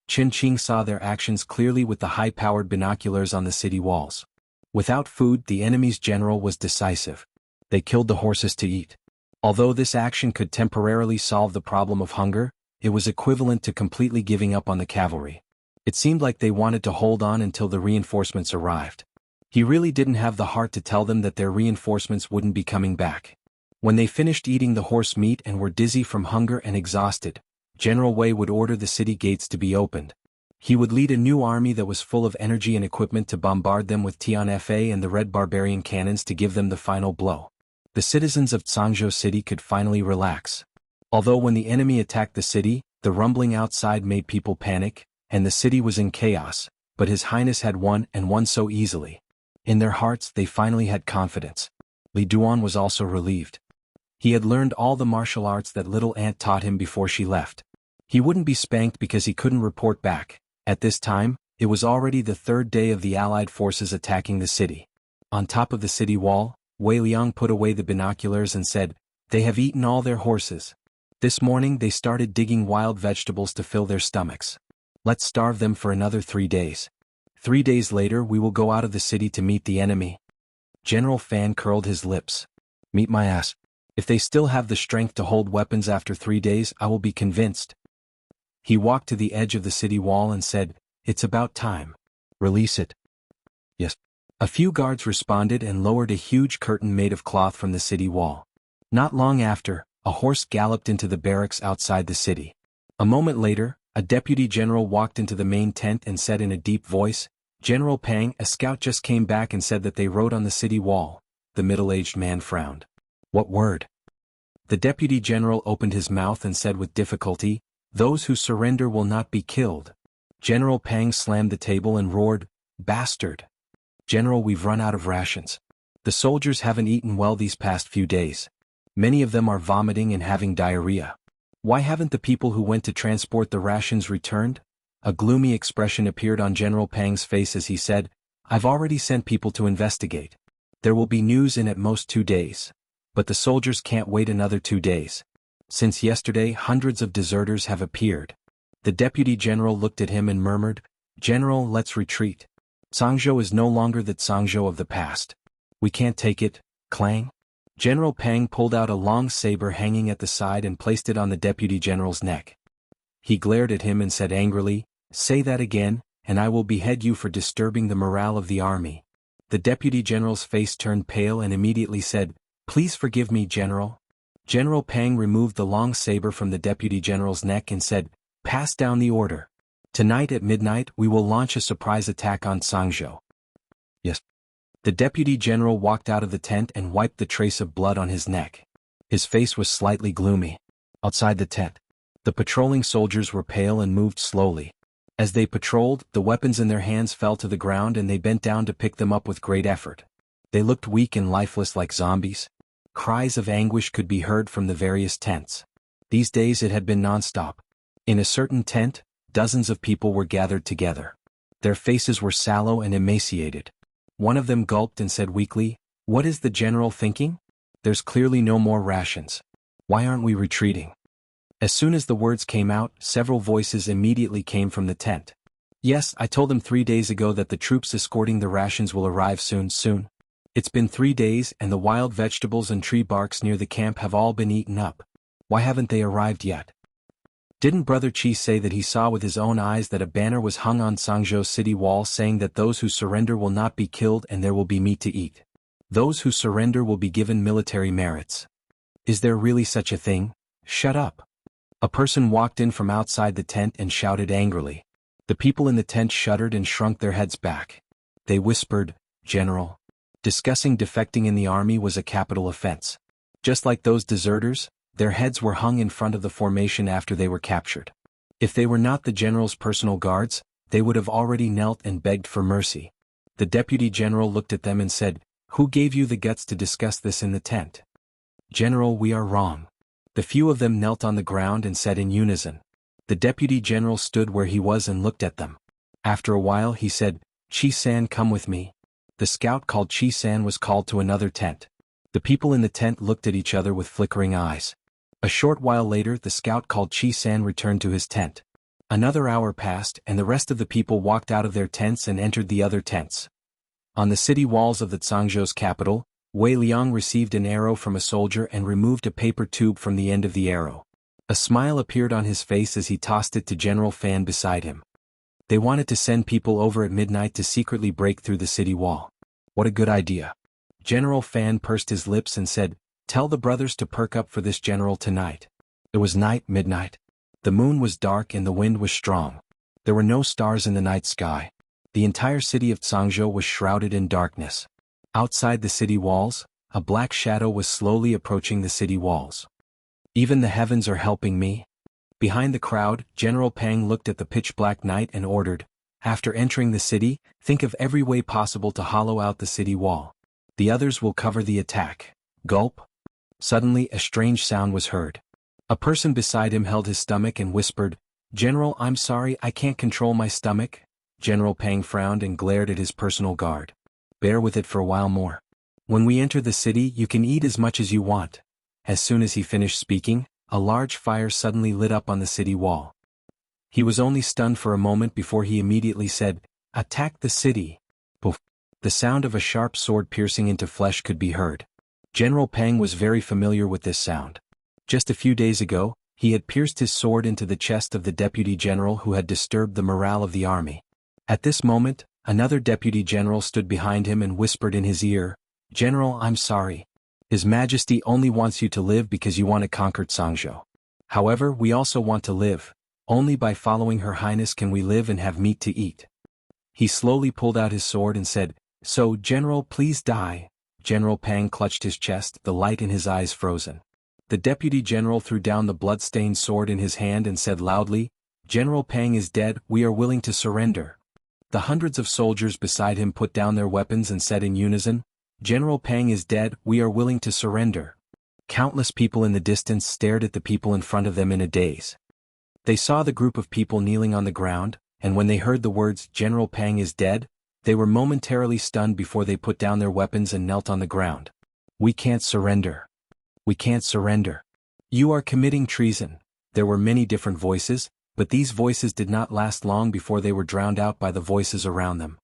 Qin Qing saw their actions clearly with the high-powered binoculars on the city walls. Without food, the enemy's general was decisive. They killed the horses to eat. Although this action could temporarily solve the problem of hunger, it was equivalent to completely giving up on the cavalry. It seemed like they wanted to hold on until the reinforcements arrived. He really didn't have the heart to tell them that their reinforcements wouldn't be coming back. When they finished eating the horse meat and were dizzy from hunger and exhausted, General Wei would order the city gates to be opened. He would lead a new army that was full of energy and equipment to bombard them with Tianfa and the red barbarian cannons to give them the final blow. The citizens of Changzhou City could finally relax. Although when the enemy attacked the city, the rumbling outside made people panic, and the city was in chaos, but His Highness had won and won so easily. In their hearts they finally had confidence. Li Duan was also relieved. He had learned all the martial arts that little aunt taught him before she left. He wouldn't be spanked because he couldn't report back. At this time, it was already the 3rd day of the Allied forces attacking the city. On top of the city wall, Wei Liang put away the binoculars and said, "They have eaten all their horses. This morning they started digging wild vegetables to fill their stomachs. Let's starve them for another 3 days. 3 days later we will go out of the city to meet the enemy." General Fan curled his lips. "Meet my ass. If they still have the strength to hold weapons after 3 days, I will be convinced." He walked to the edge of the city wall and said, "It's about time. Release it." "Yes." A few guards responded and lowered a huge curtain made of cloth from the city wall. Not long after, a horse galloped into the barracks outside the city. A moment later, a deputy general walked into the main tent and said in a deep voice, "General Pang, a scout just came back and said that they wrote on the city wall." The middle-aged man frowned. "What word?" The deputy general opened his mouth and said with difficulty, "Those who surrender will not be killed." General Pang slammed the table and roared, "Bastard! General, we've run out of rations. The soldiers haven't eaten well these past few days. Many of them are vomiting and having diarrhea. Why haven't the people who went to transport the rations returned?" A gloomy expression appeared on General Pang's face as he said, "I've already sent people to investigate. There will be news in at most 2 days. But the soldiers can't wait another 2 days. Since yesterday, hundreds of deserters have appeared." The deputy general looked at him and murmured, "General, let's retreat. Changzhou is no longer the Changzhou of the past. We can't take it." Clang. General Pang pulled out a long saber hanging at the side and placed it on the deputy general's neck. He glared at him and said angrily, "Say that again, and I will behead you for disturbing the morale of the army." The deputy general's face turned pale and immediately said, "Please forgive me, General." General Pang removed the long saber from the deputy general's neck and said, "Pass down the order. Tonight at midnight we will launch a surprise attack on Changzhou." "Yes." The deputy general walked out of the tent and wiped the trace of blood on his neck. His face was slightly gloomy. Outside the tent, the patrolling soldiers were pale and moved slowly. As they patrolled, the weapons in their hands fell to the ground and they bent down to pick them up with great effort. They looked weak and lifeless like zombies. Cries of anguish could be heard from the various tents. These days it had been non-stop. In a certain tent, dozens of people were gathered together. Their faces were sallow and emaciated. One of them gulped and said weakly, "What is the general thinking? There's clearly no more rations. Why aren't we retreating?" As soon as the words came out, several voices immediately came from the tent. "Yes, I told them 3 days ago that the troops escorting the rations will arrive soon. It's been 3 days and the wild vegetables and tree barks near the camp have all been eaten up. Why haven't they arrived yet?" Didn't Brother Qi say that he saw with his own eyes that a banner was hung on Sangzhou city wall saying that those who surrender will not be killed and there will be meat to eat? Those who surrender will be given military merits. Is there really such a thing? Shut up. A person walked in from outside the tent and shouted angrily. The people in the tent shuddered and shrunk their heads back. They whispered, "General, discussing defecting in the army was a capital offense." Just like those deserters, their heads were hung in front of the formation after they were captured. If they were not the general's personal guards, they would have already knelt and begged for mercy. The deputy general looked at them and said, "Who gave you the guts to discuss this in the tent?" "General, we are wrong." The few of them knelt on the ground and said in unison. The deputy general stood where he was and looked at them. After a while he said, "Chi-san, come with me." The scout called Chi-san was called to another tent. The people in the tent looked at each other with flickering eyes. A short while later the scout called Chi-san returned to his tent. Another hour passed and the rest of the people walked out of their tents and entered the other tents. On the city walls of the Zhangzhou's capital, Wei Liang received an arrow from a soldier and removed a paper tube from the end of the arrow. A smile appeared on his face as he tossed it to General Fan beside him. They wanted to send people over at midnight to secretly break through the city wall. What a good idea. General Fan pursed his lips and said, "Tell the brothers to perk up for this, General, tonight." It was midnight. The moon was dark and the wind was strong. There were no stars in the night sky. The entire city of Zhangzhou was shrouded in darkness. Outside the city walls, a black shadow was slowly approaching the city walls. "Even the heavens are helping me." Behind the crowd, General Pang looked at the pitch-black night and ordered, "After entering the city, think of every way possible to hollow out the city wall. The others will cover the attack." Gulp. Suddenly a strange sound was heard. A person beside him held his stomach and whispered, "General, I'm sorry, I can't control my stomach." General Pang frowned and glared at his personal guard. "Bear with it for a while more. When we enter the city you can eat as much as you want." As soon as he finished speaking, a large fire suddenly lit up on the city wall. He was only stunned for a moment before he immediately said, "Attack the city." Poof. The sound of a sharp sword piercing into flesh could be heard. General Pang was very familiar with this sound. Just a few days ago, he had pierced his sword into the chest of the deputy general who had disturbed the morale of the army. At this moment, another deputy general stood behind him and whispered in his ear, "General, I'm sorry. His Majesty only wants you to live because you want to conquer Zhangzhou. However, we also want to live. Only by following Her Highness can we live and have meat to eat." He slowly pulled out his sword and said, "So, General, please die." General Pang clutched his chest, the light in his eyes frozen. The deputy general threw down the blood-stained sword in his hand and said loudly, "General Pang is dead, we are willing to surrender." The hundreds of soldiers beside him put down their weapons and said in unison, "General Pang is dead, we are willing to surrender." Countless people in the distance stared at the people in front of them in a daze. They saw the group of people kneeling on the ground, and when they heard the words, "General Pang is dead," they were momentarily stunned before they put down their weapons and knelt on the ground. "We can't surrender. We can't surrender. You are committing treason." There were many different voices, but these voices did not last long before they were drowned out by the voices around them.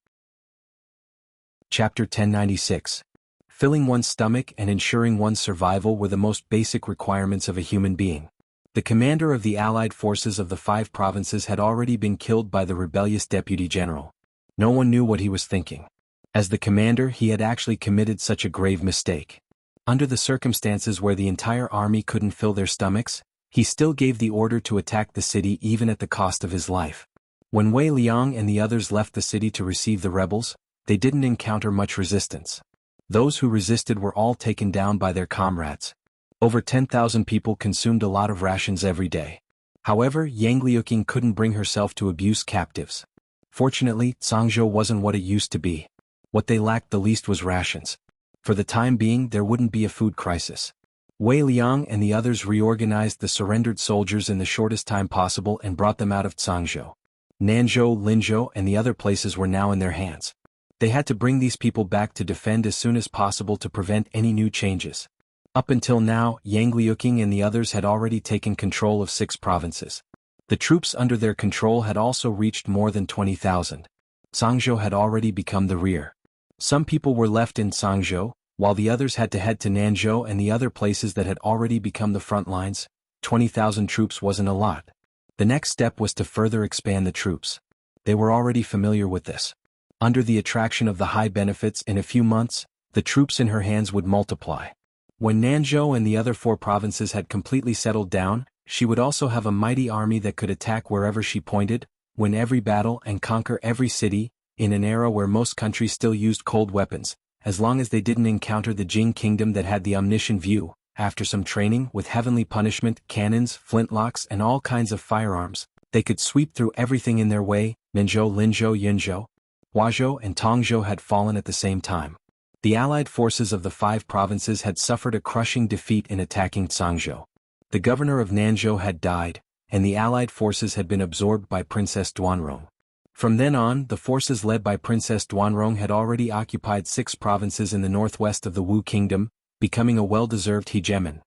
Chapter 1096. Filling one's stomach and ensuring one's survival were the most basic requirements of a human being. The commander of the allied forces of the 5 provinces had already been killed by the rebellious deputy general. No one knew what he was thinking. As the commander, he had actually committed such a grave mistake. Under the circumstances where the entire army couldn't fill their stomachs, he still gave the order to attack the city even at the cost of his life. When Wei Liang and the others left the city to receive the rebels, they didn't encounter much resistance. Those who resisted were all taken down by their comrades. Over 10,000 people consumed a lot of rations every day. However, Yang Liuqing couldn't bring herself to abuse captives. Fortunately, Zhangzhou wasn't what it used to be. What they lacked the least was rations. For the time being, there wouldn't be a food crisis. Wei Liang and the others reorganized the surrendered soldiers in the shortest time possible and brought them out of Zhangzhou. Nanzhou, Linzhou, and the other places were now in their hands. They had to bring these people back to defend as soon as possible to prevent any new changes. Up until now, Yang Liuqing and the others had already taken control of 6 provinces. The troops under their control had also reached more than 20,000. Zhangzhou had already become the rear. Some people were left in Zhangzhou, while the others had to head to Nanzhou and the other places that had already become the front lines. 20,000 troops wasn't a lot. The next step was to further expand the troops. They were already familiar with this. Under the attraction of the high benefits, in a few months, the troops in her hands would multiply. When Nanzhou and the other 4 provinces had completely settled down, she would also have a mighty army that could attack wherever she pointed, win every battle and conquer every city, in an era where most countries still used cold weapons, as long as they didn't encounter the Jing kingdom that had the omniscient view. After some training with heavenly punishment, cannons, flintlocks and all kinds of firearms, they could sweep through everything in their way. Minzhou, Linzhou, Yunzhou, Huazhou and Tongzhou had fallen at the same time. The allied forces of the 5 provinces had suffered a crushing defeat in attacking Cangzhou. The governor of Nanzhou had died, and the allied forces had been absorbed by Princess Duanrong. From then on, the forces led by Princess Duanrong had already occupied 6 provinces in the northwest of the Wu kingdom, becoming a well-deserved hegemon.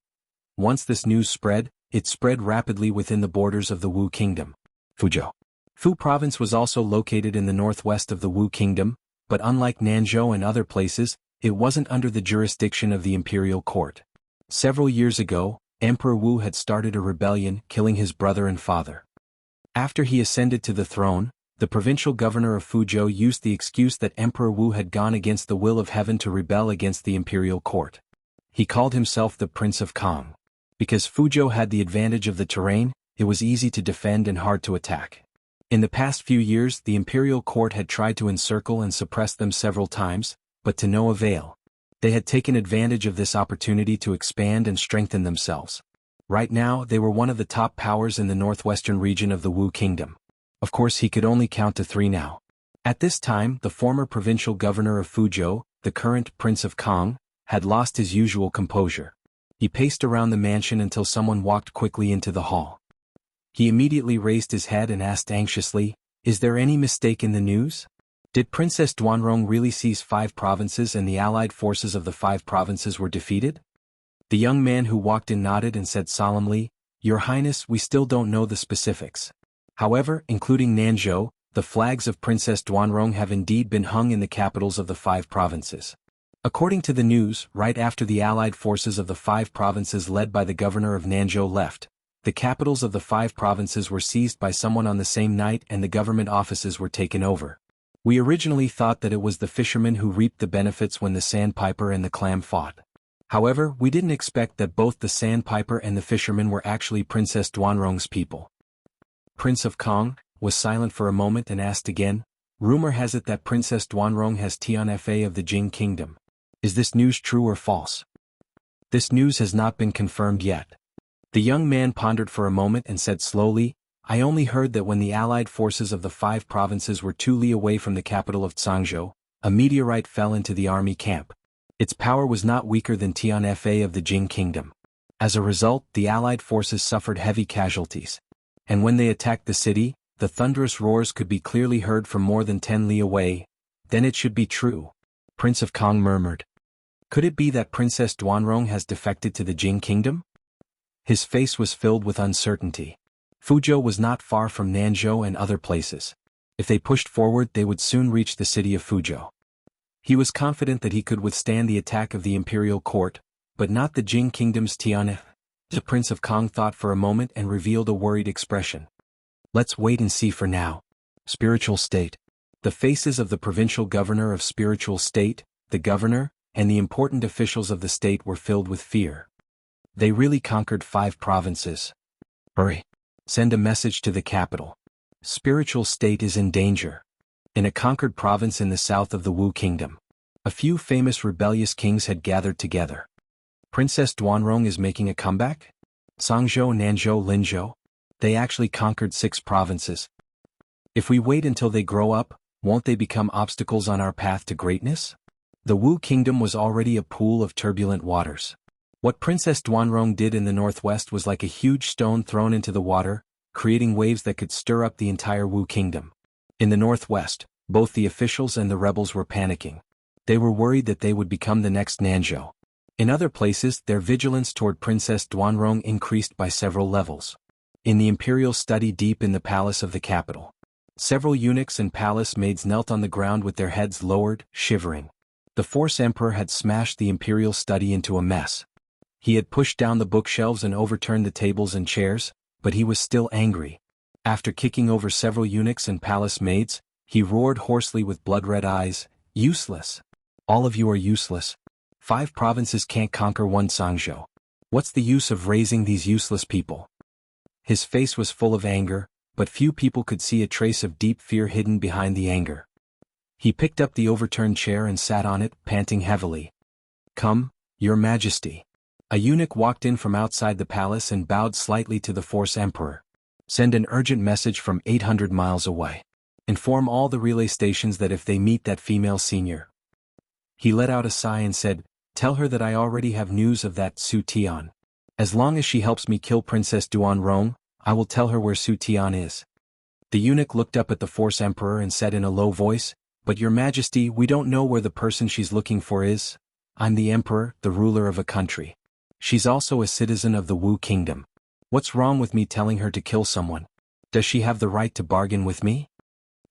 Once this news spread, it spread rapidly within the borders of the Wu kingdom. Fuzhou. Fu province was also located in the northwest of the Wu kingdom, but unlike Nanzhou and other places, it wasn't under the jurisdiction of the imperial court. Several years ago, Emperor Wu had started a rebellion, killing his brother and father. After he ascended to the throne, the provincial governor of Fuzhou used the excuse that Emperor Wu had gone against the will of heaven to rebel against the imperial court. He called himself the Prince of Kong. Because Fuzhou had the advantage of the terrain, it was easy to defend and hard to attack. In the past few years, the imperial court had tried to encircle and suppress them several times, but to no avail. They had taken advantage of this opportunity to expand and strengthen themselves. Right now, they were one of the top powers in the northwestern region of the Wu kingdom. Of course, he could only count to 3 now. At this time, the former provincial governor of Fuzhou, the current Prince of Kong, had lost his usual composure. He paced around the mansion until someone walked quickly into the hall. He immediately raised his head and asked anxiously, "Is there any mistake in the news? Did Princess Duanrong really seize 5 provinces and the allied forces of the 5 provinces were defeated?" The young man who walked in nodded and said solemnly, "Your Highness, we still don't know the specifics. However, including Nanzhou, the flags of Princess Duanrong have indeed been hung in the capitals of the 5 provinces." According to the news, right after the allied forces of the 5 provinces led by the governor of Nanzhou left, the capitals of the 5 provinces were seized by someone on the same night and the government offices were taken over. We originally thought that it was the fishermen who reaped the benefits when the sandpiper and the clam fought. However, we didn't expect that both the sandpiper and the fishermen were actually Princess Duanrong's people. Prince of Kong was silent for a moment and asked again, "Rumor has it that Princess Duanrong has Tianfa of the Jing kingdom. Is this news true or false?" "This news has not been confirmed yet." The young man pondered for a moment and said slowly, "I only heard that when the allied forces of the 5 provinces were 2 li away from the capital of Cangzhou, a meteorite fell into the army camp. Its power was not weaker than Tianfa of the Jing kingdom. As a result, the allied forces suffered heavy casualties. And when they attacked the city, the thunderous roars could be clearly heard from more than 10 li away. Then it should be true." Prince of Kong murmured. "Could it be that Princess Duanrong has defected to the Jing kingdom?" His face was filled with uncertainty. Fuzhou was not far from Nanzhou and other places. If they pushed forward, they would soon reach the city of Fuzhou. He was confident that he could withstand the attack of the imperial court, but not the Jing kingdom's Tianfa. The Prince of Kong thought for a moment and revealed a worried expression. "Let's wait and see for now." Spiritual state. The faces of the provincial governor of spiritual state, the governor, and the important officials of the state were filled with fear. They really conquered 5 provinces. Hurry. Send a message to the capital. Spiritual state is in danger. In a conquered province in the south of the Wu kingdom, a few famous rebellious kings had gathered together. Princess Duanrong is making a comeback? Cangzhou, Nanzhou, Linzhou? They actually conquered 6 provinces. If we wait until they grow up, won't they become obstacles on our path to greatness? The Wu kingdom was already a pool of turbulent waters. What Princess Duanrong did in the northwest was like a huge stone thrown into the water, creating waves that could stir up the entire Wu kingdom. In the northwest, both the officials and the rebels were panicking. They were worried that they would become the next Nanzhou. In other places, their vigilance toward Princess Duanrong increased by several levels. In the imperial study deep in the palace of the capital, several eunuchs and palace maids knelt on the ground with their heads lowered, shivering. The Force Emperor had smashed the imperial study into a mess. He had pushed down the bookshelves and overturned the tables and chairs, but he was still angry. After kicking over several eunuchs and palace maids, he roared hoarsely with blood-red eyes, "Useless! All of you are useless. 5 provinces can't conquer one Sangzhou. What's the use of raising these useless people?" His face was full of anger, but few people could see a trace of deep fear hidden behind the anger. He picked up the overturned chair and sat on it, panting heavily. "Come, Your Majesty." A eunuch walked in from outside the palace and bowed slightly to the Force Emperor. "Send an urgent message from 800 miles away. Inform all the relay stations that if they meet that female senior..." He let out a sigh and said, "Tell her that I already have news of that Su Tian. As long as she helps me kill Princess Duan Rong, I will tell her where Su Tian is." The eunuch looked up at the Force Emperor and said in a low voice, "But Your Majesty, we don't know where the person she's looking for is. I'm the Emperor, the ruler of a country. She's also a citizen of the Wu Kingdom. What's wrong with me telling her to kill someone? Does she have the right to bargain with me?"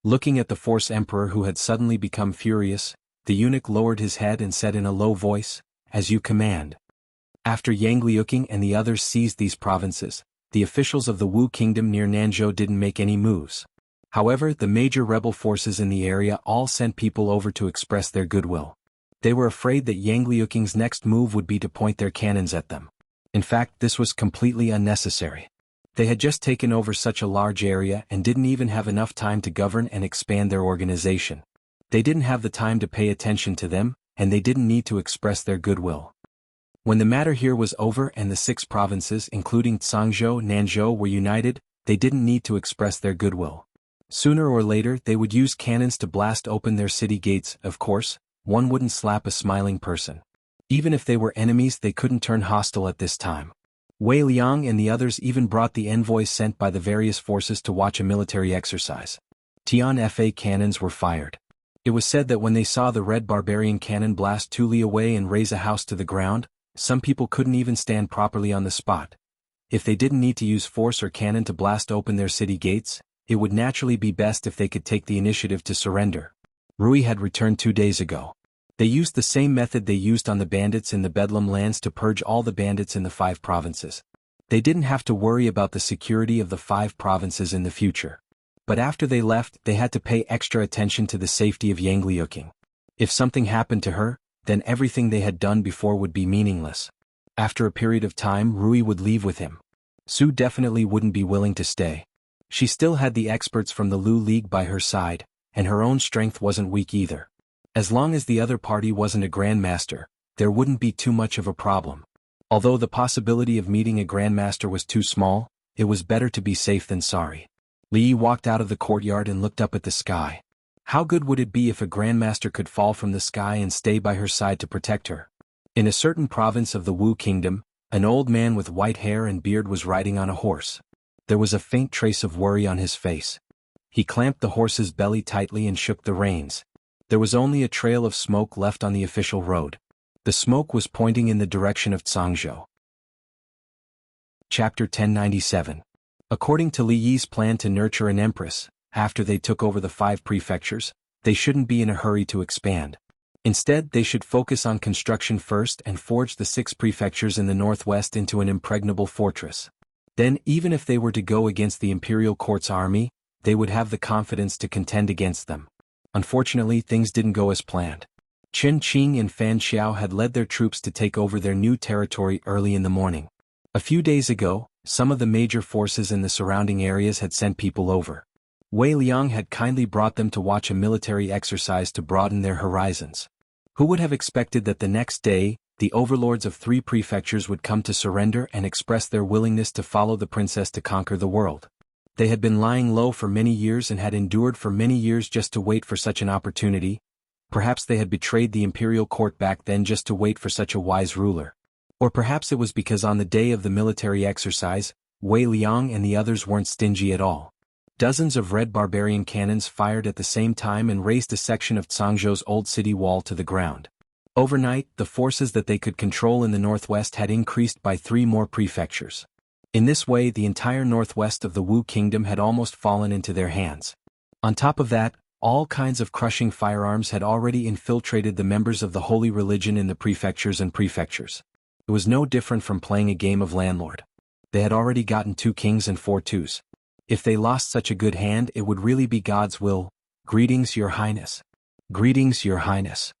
Looking at the Force Emperor who had suddenly become furious, the eunuch lowered his head and said in a low voice, "As you command." After Yang Liuqing and the others seized these provinces, the officials of the Wu Kingdom near Nanzhou didn't make any moves. However, the major rebel forces in the area all sent people over to express their goodwill. They were afraid that Yang Liuqing's next move would be to point their cannons at them. In fact, this was completely unnecessary. They had just taken over such a large area and didn't even have enough time to govern and expand their organization. They didn't have the time to pay attention to them, and they didn't need to express their goodwill. When the matter here was over and the 6 provinces including Sangzhou and Nanzhou were united, they didn't need to express their goodwill. Sooner or later they would use cannons to blast open their city gates. Of course, one wouldn't slap a smiling person. Even if they were enemies, they couldn't turn hostile at this time. Wei Liang and the others even brought the envoys sent by the various forces to watch a military exercise. Tian-Fa cannons were fired. It was said that when they saw the red barbarian cannon blast 2 li away and raze a house to the ground, some people couldn't even stand properly on the spot. If they didn't need to use force or cannon to blast open their city gates, it would naturally be best if they could take the initiative to surrender. Rui had returned 2 days ago. They used the same method they used on the bandits in the Bedlam lands to purge all the bandits in the 5 provinces. They didn't have to worry about the security of the 5 provinces in the future. But after they left, they had to pay extra attention to the safety of Yang Liuqing. If something happened to her, then everything they had done before would be meaningless. After a period of time, Rui would leave with him. Su definitely wouldn't be willing to stay. She still had the experts from the Lu League by her side, and her own strength wasn't weak either. As long as the other party wasn't a grandmaster, there wouldn't be too much of a problem. Although the possibility of meeting a grandmaster was too small, it was better to be safe than sorry. Li Yi walked out of the courtyard and looked up at the sky. How good would it be if a grandmaster could fall from the sky and stay by her side to protect her? In a certain province of the Wu Kingdom, an old man with white hair and beard was riding on a horse. There was a faint trace of worry on his face. He clamped the horse's belly tightly and shook the reins. There was only a trail of smoke left on the official road. The smoke was pointing in the direction of Zhangzhou. Chapter 1097. According to Li Yi's plan to nurture an empress, after they took over the 5 prefectures, they shouldn't be in a hurry to expand. Instead, they should focus on construction first and forge the 6 prefectures in the northwest into an impregnable fortress. Then, even if they were to go against the imperial court's army, they would have the confidence to contend against them. Unfortunately, things didn't go as planned. Chen Qing and Fan Xiao had led their troops to take over their new territory early in the morning. A few days ago, some of the major forces in the surrounding areas had sent people over. Wei Liang had kindly brought them to watch a military exercise to broaden their horizons. Who would have expected that the next day, the overlords of 3 prefectures would come to surrender and express their willingness to follow the princess to conquer the world? They had been lying low for many years and had endured for many years just to wait for such an opportunity. Perhaps they had betrayed the imperial court back then just to wait for such a wise ruler. Or perhaps it was because on the day of the military exercise, Wei Liang and the others weren't stingy at all. Dozens of red barbarian cannons fired at the same time and razed a section of Zhangzhou's old city wall to the ground. Overnight, the forces that they could control in the northwest had increased by 3 more prefectures. In this way, the entire northwest of the Wu Kingdom had almost fallen into their hands. On top of that, all kinds of crushing firearms had already infiltrated the members of the holy religion in the prefectures and prefectures. It was no different from playing a game of landlord. They had already gotten 2 kings and 4 twos. If they lost such a good hand, it would really be God's will. Greetings, Your Highness. Greetings, Your Highness.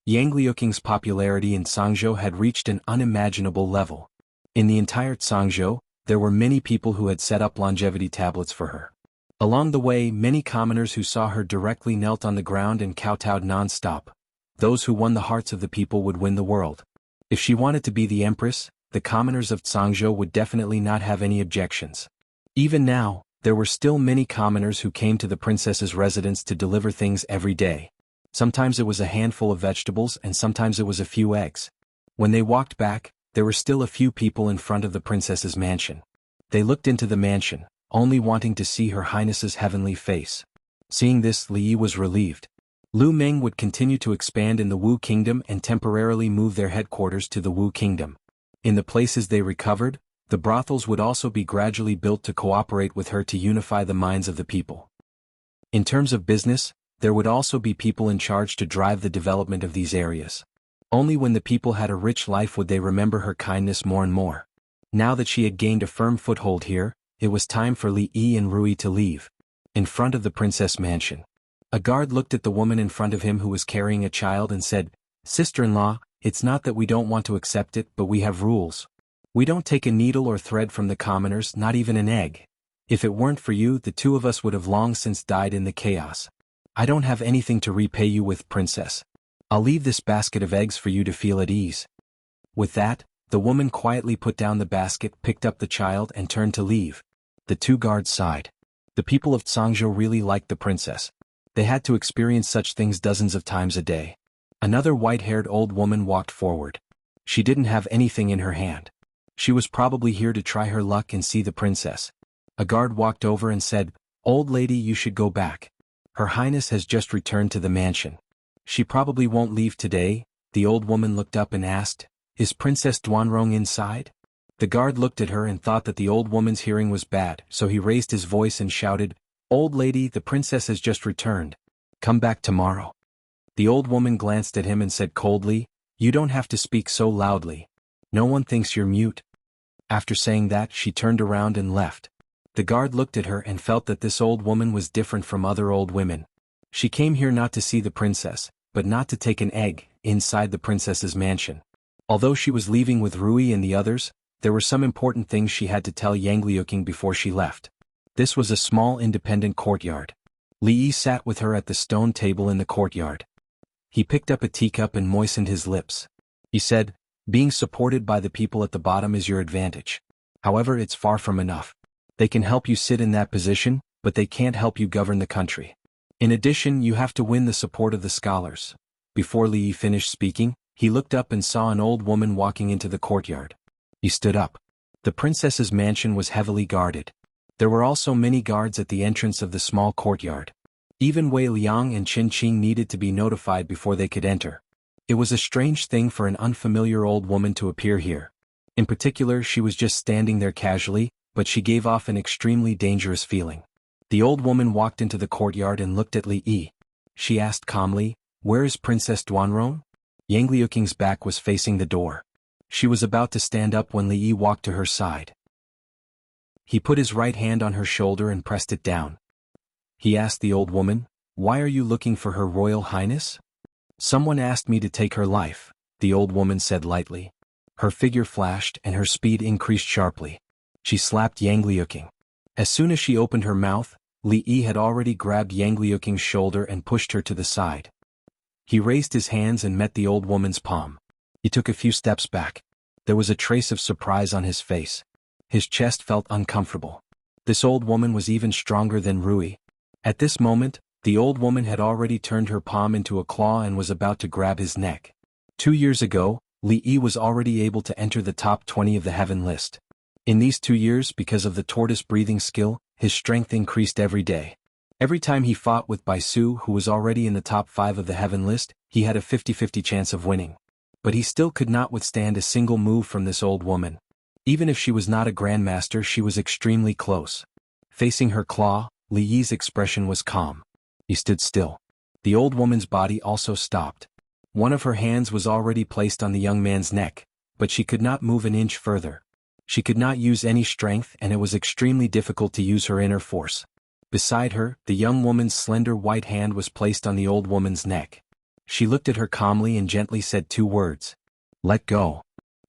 Yang Liuqing's popularity in Cangzhou had reached an unimaginable level. In the entire Cangzhou, there were many people who had set up longevity tablets for her. Along the way, many commoners who saw her directly knelt on the ground and kowtowed non-stop. Those who won the hearts of the people would win the world. If she wanted to be the empress, the commoners of Cangzhou would definitely not have any objections. Even now, there were still many commoners who came to the princess's residence to deliver things every day. Sometimes it was a handful of vegetables and sometimes it was a few eggs. When they walked back, there were still a few people in front of the princess's mansion. They looked into the mansion, only wanting to see Her Highness's heavenly face. Seeing this, Li Yi was relieved. Lu Meng would continue to expand in the Wu Kingdom and temporarily move their headquarters to the Wu Kingdom. In the places they recovered, the brothels would also be gradually built to cooperate with her to unify the minds of the people. In terms of business, there would also be people in charge to drive the development of these areas. Only when the people had a rich life would they remember her kindness more and more. Now that she had gained a firm foothold here, it was time for Li Yi and Rui to leave. In front of the princess mansion, a guard looked at the woman in front of him who was carrying a child and said, "Sister-in-law, it's not that we don't want to accept it, but we have rules. We don't take a needle or thread from the commoners, not even an egg. If it weren't for you, the two of us would have long since died in the chaos. I don't have anything to repay you with, princess. I'll leave this basket of eggs for you to feel at ease." With that, the woman quietly put down the basket, picked up the child and turned to leave. The two guards sighed. The people of Cangzhou really liked the princess. They had to experience such things dozens of times a day. Another white-haired old woman walked forward. She didn't have anything in her hand. She was probably here to try her luck and see the princess. A guard walked over and said, "Old lady, you should go back. Her Highness has just returned to the mansion. She probably won't leave today." The old woman looked up and asked, "Is Princess Duanrong inside?" The guard looked at her and thought that the old woman's hearing was bad, so he raised his voice and shouted, "Old lady, the princess has just returned. Come back tomorrow." The old woman glanced at him and said coldly, "You don't have to speak so loudly. No one thinks you're mute." After saying that, she turned around and left. The guard looked at her and felt that this old woman was different from other old women. She came here not to see the princess, but not to take an egg inside the princess's mansion. Although she was leaving with Rui and the others, there were some important things she had to tell Yang Liuqing before she left. This was a small independent courtyard. Li Yi sat with her at the stone table in the courtyard. He picked up a teacup and moistened his lips. He said, "Being supported by the people at the bottom is your advantage. However, it's far from enough. They can help you sit in that position, but they can't help you govern the country. In addition, you have to win the support of the scholars." Before Li Yi finished speaking, he looked up and saw an old woman walking into the courtyard. He stood up. The princess's mansion was heavily guarded. There were also many guards at the entrance of the small courtyard. Even Wei Liang and Qin Qing needed to be notified before they could enter. It was a strange thing for an unfamiliar old woman to appear here. In particular, she was just standing there casually, but she gave off an extremely dangerous feeling. The old woman walked into the courtyard and looked at Li Yi. She asked calmly, "Where is Princess Duanrong?" Yang Liuqing's back was facing the door. She was about to stand up when Li Yi walked to her side. He put his right hand on her shoulder and pressed it down. He asked the old woman, "Why are you looking for Her Royal Highness?" "Someone asked me to take her life," the old woman said lightly. Her figure flashed and her speed increased sharply. She slapped Yang Liuqing. As soon as she opened her mouth, Li Yi had already grabbed Yang Liuqing's shoulder and pushed her to the side. He raised his hands and met the old woman's palm. He took a few steps back. There was a trace of surprise on his face. His chest felt uncomfortable. This old woman was even stronger than Rui. At this moment, the old woman had already turned her palm into a claw and was about to grab his neck. 2 years ago, Li Yi was already able to enter the top 20 of the heaven list. In these 2 years, because of the tortoise breathing skill, his strength increased every day. Every time he fought with Bai Su, who was already in the top 5 of the heaven list, he had a 50-50 chance of winning. But he still could not withstand a single move from this old woman. Even if she was not a grandmaster, she was extremely close. Facing her claw, Li Yi's expression was calm. He stood still. The old woman's body also stopped. One of her hands was already placed on the young man's neck, but she could not move an inch further. She could not use any strength and it was extremely difficult to use her inner force. Beside her, the young woman's slender white hand was placed on the old woman's neck. She looked at her calmly and gently said 2 words. Let go.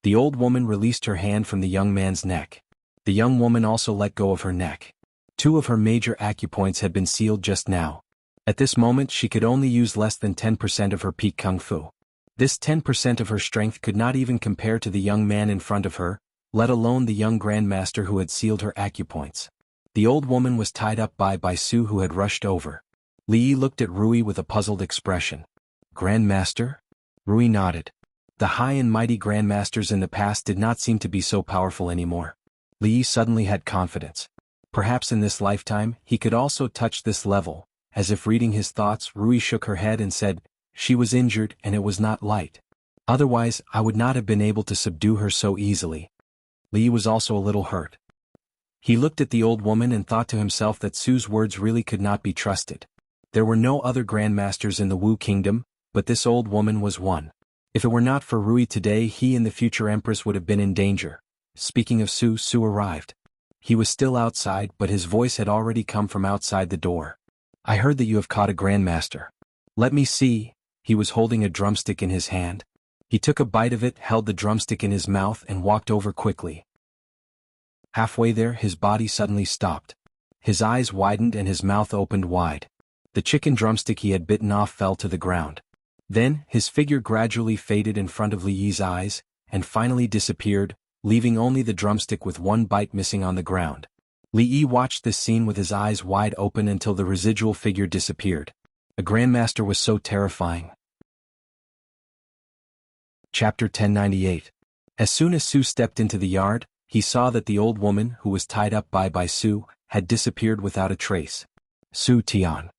The old woman released her hand from the young man's neck. The young woman also let go of her neck. 2 of her major acupoints had been sealed just now. At this moment she could only use less than 10% of her peak kung fu. This 10% of her strength could not even compare to the young man in front of her, let alone the young grandmaster who had sealed her acupoints. The old woman was tied up by Su who had rushed over. Li Yi looked at Rui with a puzzled expression. Grandmaster? Rui nodded. The high and mighty grandmasters in the past did not seem to be so powerful anymore. Li Yi suddenly had confidence. Perhaps in this lifetime he could also touch this level. As if reading his thoughts, Rui shook her head and said, she was injured and it was not light. Otherwise, I would not have been able to subdue her so easily. Li Yi was also a little hurt. He looked at the old woman and thought to himself that Su's words really could not be trusted. There were no other grandmasters in the Wu kingdom, but this old woman was one. If it were not for Rui today, he and the future empress would have been in danger. Speaking of Su arrived. He was still outside, but his voice had already come from outside the door. I heard that you have caught a grandmaster. Let me see. He was holding a drumstick in his hand. He took a bite of it, held the drumstick in his mouth and walked over quickly. Halfway there, his body suddenly stopped. His eyes widened and his mouth opened wide. The chicken drumstick he had bitten off fell to the ground. Then, his figure gradually faded in front of Li Yi's eyes, and finally disappeared, leaving only the drumstick with 1 bite missing on the ground. Li Yi watched this scene with his eyes wide open until the residual figure disappeared. A grandmaster was so terrifying. Chapter 1098. As soon as Su stepped into the yard, he saw that the old woman who was tied up by Su had disappeared without a trace. Su Tian.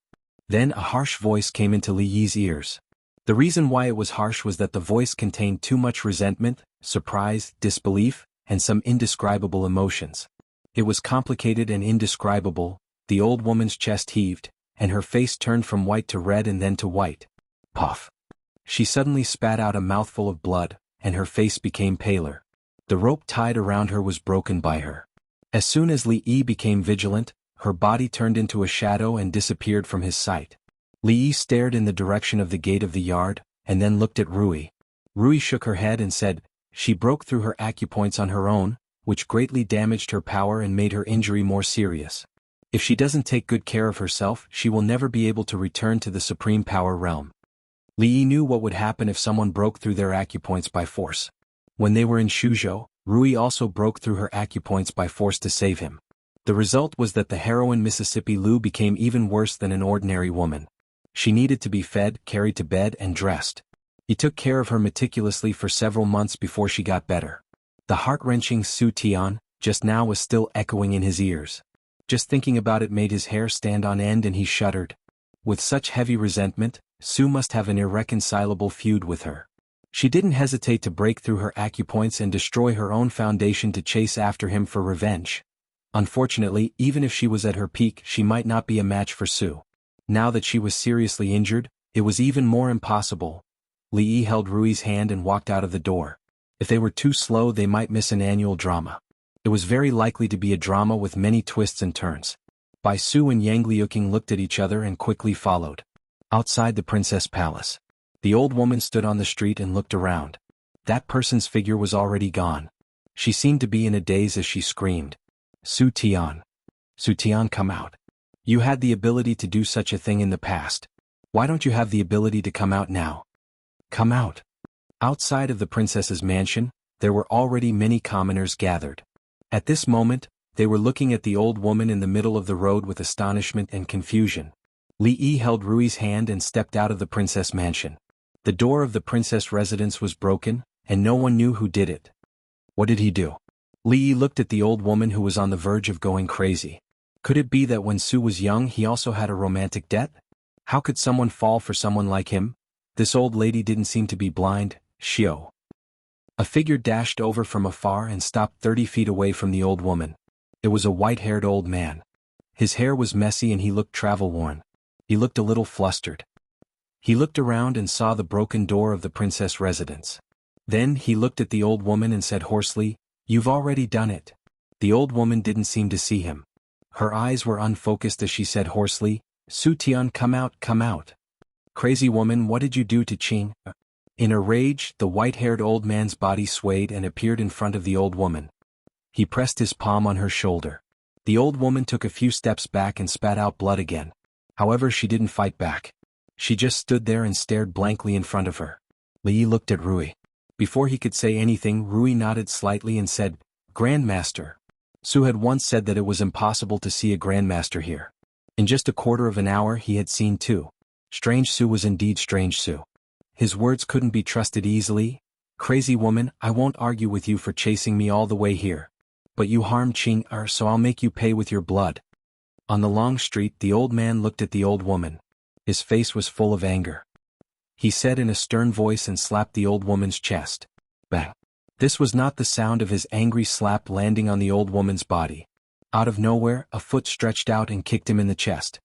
Then a harsh voice came into Li Yi's ears. The reason why it was harsh was that the voice contained too much resentment, surprise, disbelief, and some indescribable emotions. It was complicated and indescribable. The old woman's chest heaved, and her face turned from white to red and then to white. Puff. She suddenly spat out a mouthful of blood, and her face became paler. The rope tied around her was broken by her. As soon as Li Yi became vigilant, her body turned into a shadow and disappeared from his sight. Li Yi stared in the direction of the gate of the yard, and then looked at Rui. Rui shook her head and said, she broke through her acupoints on her own, which greatly damaged her power and made her injury more serious. If she doesn't take good care of herself, she will never be able to return to the supreme power realm. Li Yi knew what would happen if someone broke through their acupoints by force. When they were in Shuzhou, Rui also broke through her acupoints by force to save him. The result was that the heroine Mississippi Lu became even worse than an ordinary woman. She needed to be fed, carried to bed, and dressed. He took care of her meticulously for several months before she got better. The heart-wrenching Su Tian, just now was still echoing in his ears. Just thinking about it made his hair stand on end and he shuddered. With such heavy resentment, Su must have an irreconcilable feud with her. She didn't hesitate to break through her acupoints and destroy her own foundation to chase after him for revenge. Unfortunately, even if she was at her peak, she might not be a match for Su. Now that she was seriously injured, it was even more impossible. Li Yi held Rui's hand and walked out of the door. If they were too slow, they might miss an annual drama. It was very likely to be a drama with many twists and turns. Bai Su and Yang Liuqing looked at each other and quickly followed. Outside the princess palace, the old woman stood on the street and looked around. That person's figure was already gone. She seemed to be in a daze as she screamed. Su Tian. Su Tian, come out. You had the ability to do such a thing in the past. Why don't you have the ability to come out now? Come out. Outside of the princess's mansion, there were already many commoners gathered. At this moment, they were looking at the old woman in the middle of the road with astonishment and confusion. Li Yi held Rui's hand and stepped out of the princess mansion. The door of the princess residence was broken, and no one knew who did it. What did he do? Li Yi looked at the old woman who was on the verge of going crazy. Could it be that when Su was young he also had a romantic debt? How could someone fall for someone like him? This old lady didn't seem to be blind. Xiao. A figure dashed over from afar and stopped 30 feet away from the old woman. It was a white-haired old man. His hair was messy and he looked travel-worn. He looked a little flustered. He looked around and saw the broken door of the princess residence. Then he looked at the old woman and said hoarsely, You've already done it. The old woman didn't seem to see him. Her eyes were unfocused as she said hoarsely, Su Tian, come out, come out. Crazy woman, what did you do to Qing? In a rage, the white-haired old man's body swayed and appeared in front of the old woman. He pressed his palm on her shoulder. The old woman took a few steps back and spat out blood again. However, she didn't fight back. She just stood there and stared blankly in front of her. Li Yi looked at Rui. Before he could say anything, Rui nodded slightly and said, Grandmaster. Su had once said that it was impossible to see a grandmaster here. In just a quarter of an hour he had seen two. Strange Su was indeed Strange Su. His words couldn't be trusted easily. Crazy woman, I won't argue with you for chasing me all the way here. But you harmed Qing, so I'll make you pay with your blood. On the long street the old man looked at the old woman. His face was full of anger. He said in a stern voice and slapped the old woman's chest. Bang! This was not the sound of his angry slap landing on the old woman's body. Out of nowhere, a foot stretched out and kicked him in the chest.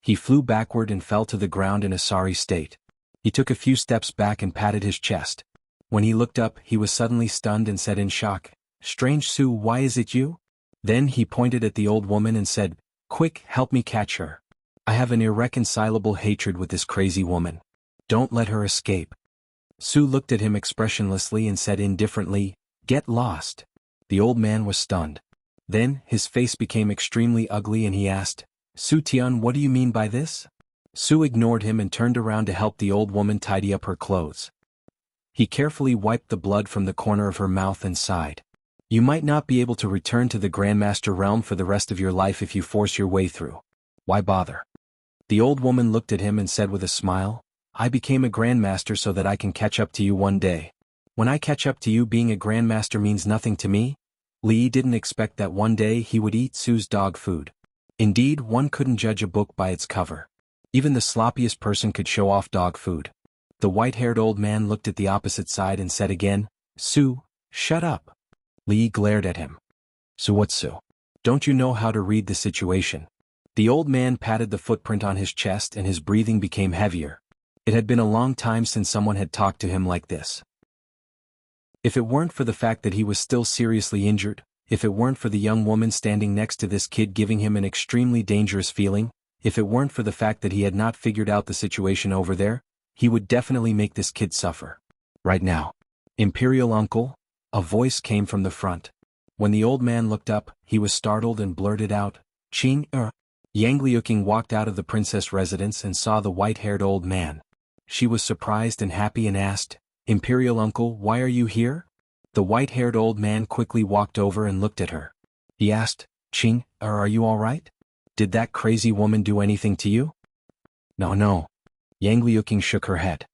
He flew backward and fell to the ground in a sorry state. He took a few steps back and patted his chest. When he looked up, he was suddenly stunned and said in shock, Strange Su, why is it you? Then he pointed at the old woman and said, Quick, help me catch her. I have an irreconcilable hatred with this crazy woman. Don't let her escape. Su looked at him expressionlessly and said indifferently, Get lost. The old man was stunned. Then, his face became extremely ugly and he asked, Su Tian, what do you mean by this? Su ignored him and turned around to help the old woman tidy up her clothes. He carefully wiped the blood from the corner of her mouth and sighed. You might not be able to return to the Grandmaster realm for the rest of your life if you force your way through. Why bother? The old woman looked at him and said with a smile, I became a Grandmaster so that I can catch up to you one day. When I catch up to you, being a Grandmaster means nothing to me? Li Yi didn't expect that one day he would eat Su's dog food. Indeed, one couldn't judge a book by its cover. Even the sloppiest person could show off dog food. The white-haired old man looked at the opposite side and said again, Su, shut up. Li Yi glared at him. So what's Su? Don't you know how to read the situation? The old man patted the footprint on his chest and his breathing became heavier. It had been a long time since someone had talked to him like this. If it weren't for the fact that he was still seriously injured, if it weren't for the young woman standing next to this kid giving him an extremely dangerous feeling, if it weren't for the fact that he had not figured out the situation over there, he would definitely make this kid suffer. Right now. Imperial Uncle? A voice came from the front. When the old man looked up, he was startled and blurted out, Qing, Yang Liuqing walked out of the princess residence and saw the white-haired old man. She was surprised and happy and asked, Imperial Uncle, why are you here? The white-haired old man quickly walked over and looked at her. He asked, Qing, are you all right? Did that crazy woman do anything to you? No. Yang Liuqing shook her head.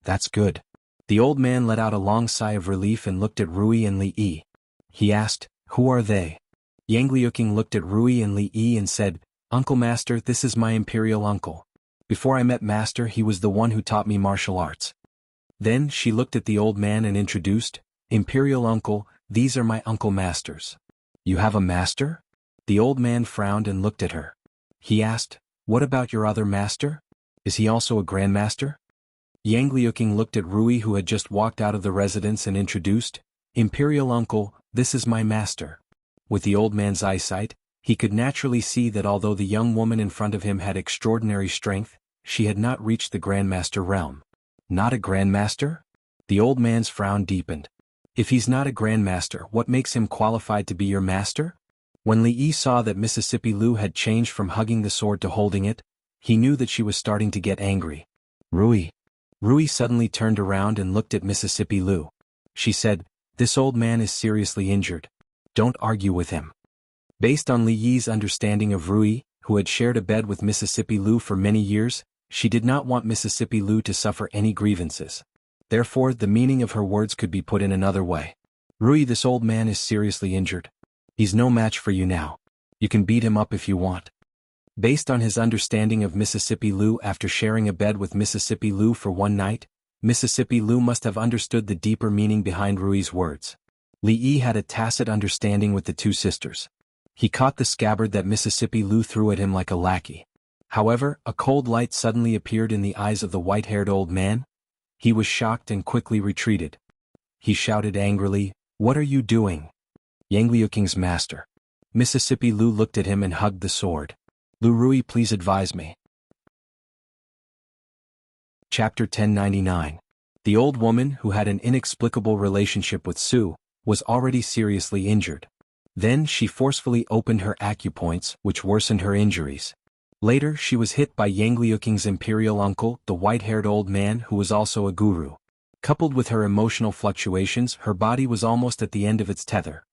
That's good. The old man let out a long sigh of relief and looked at Rui and Li Yi. He asked, Who are they? Yang Liuqing looked at Rui and Li Yi and said, Uncle Master, this is my imperial uncle. Before I met Master, he was the one who taught me martial arts. Then she looked at the old man and introduced, Imperial Uncle, these are my uncle masters. You have a master? The old man frowned and looked at her. He asked, What about your other master? Is he also a grandmaster? Yang Liuqing looked at Rui who had just walked out of the residence and introduced, Imperial Uncle, this is my master. With the old man's eyesight, he could naturally see that although the young woman in front of him had extraordinary strength, she had not reached the grandmaster realm. Not a grandmaster? The old man's frown deepened. If he's not a grandmaster, what makes him qualified to be your master? When Li Yi saw that Mississippi Lu had changed from hugging the sword to holding it, he knew that she was starting to get angry. Rui suddenly turned around and looked at Mississippi Lu. She said, This old man is seriously injured. Don't argue with him. Based on Li Yi's understanding of Rui, who had shared a bed with Mississippi Lu for many years, she did not want Mississippi Lu to suffer any grievances. Therefore, the meaning of her words could be put in another way. Rui, this old man is seriously injured. He's no match for you now. You can beat him up if you want. Based on his understanding of Mississippi Lu after sharing a bed with Mississippi Lu for one night, Mississippi Lu must have understood the deeper meaning behind Rui's words. Li Yi had a tacit understanding with the two sisters. He caught the scabbard that Mississippi Lu threw at him like a lackey. However, a cold light suddenly appeared in the eyes of the white-haired old man. He was shocked and quickly retreated. He shouted angrily, What are you doing? Yangliuking's master. Mississippi Lu looked at him and hugged the sword. Lu Rui, please advise me. Chapter 1099. The old woman, who had an inexplicable relationship with Su, was already seriously injured. Then she forcefully opened her acupoints, which worsened her injuries. Later she was hit by Yangliuking's imperial uncle, the white-haired old man who was also a guru. Coupled with her emotional fluctuations, her body was almost at the end of its tether.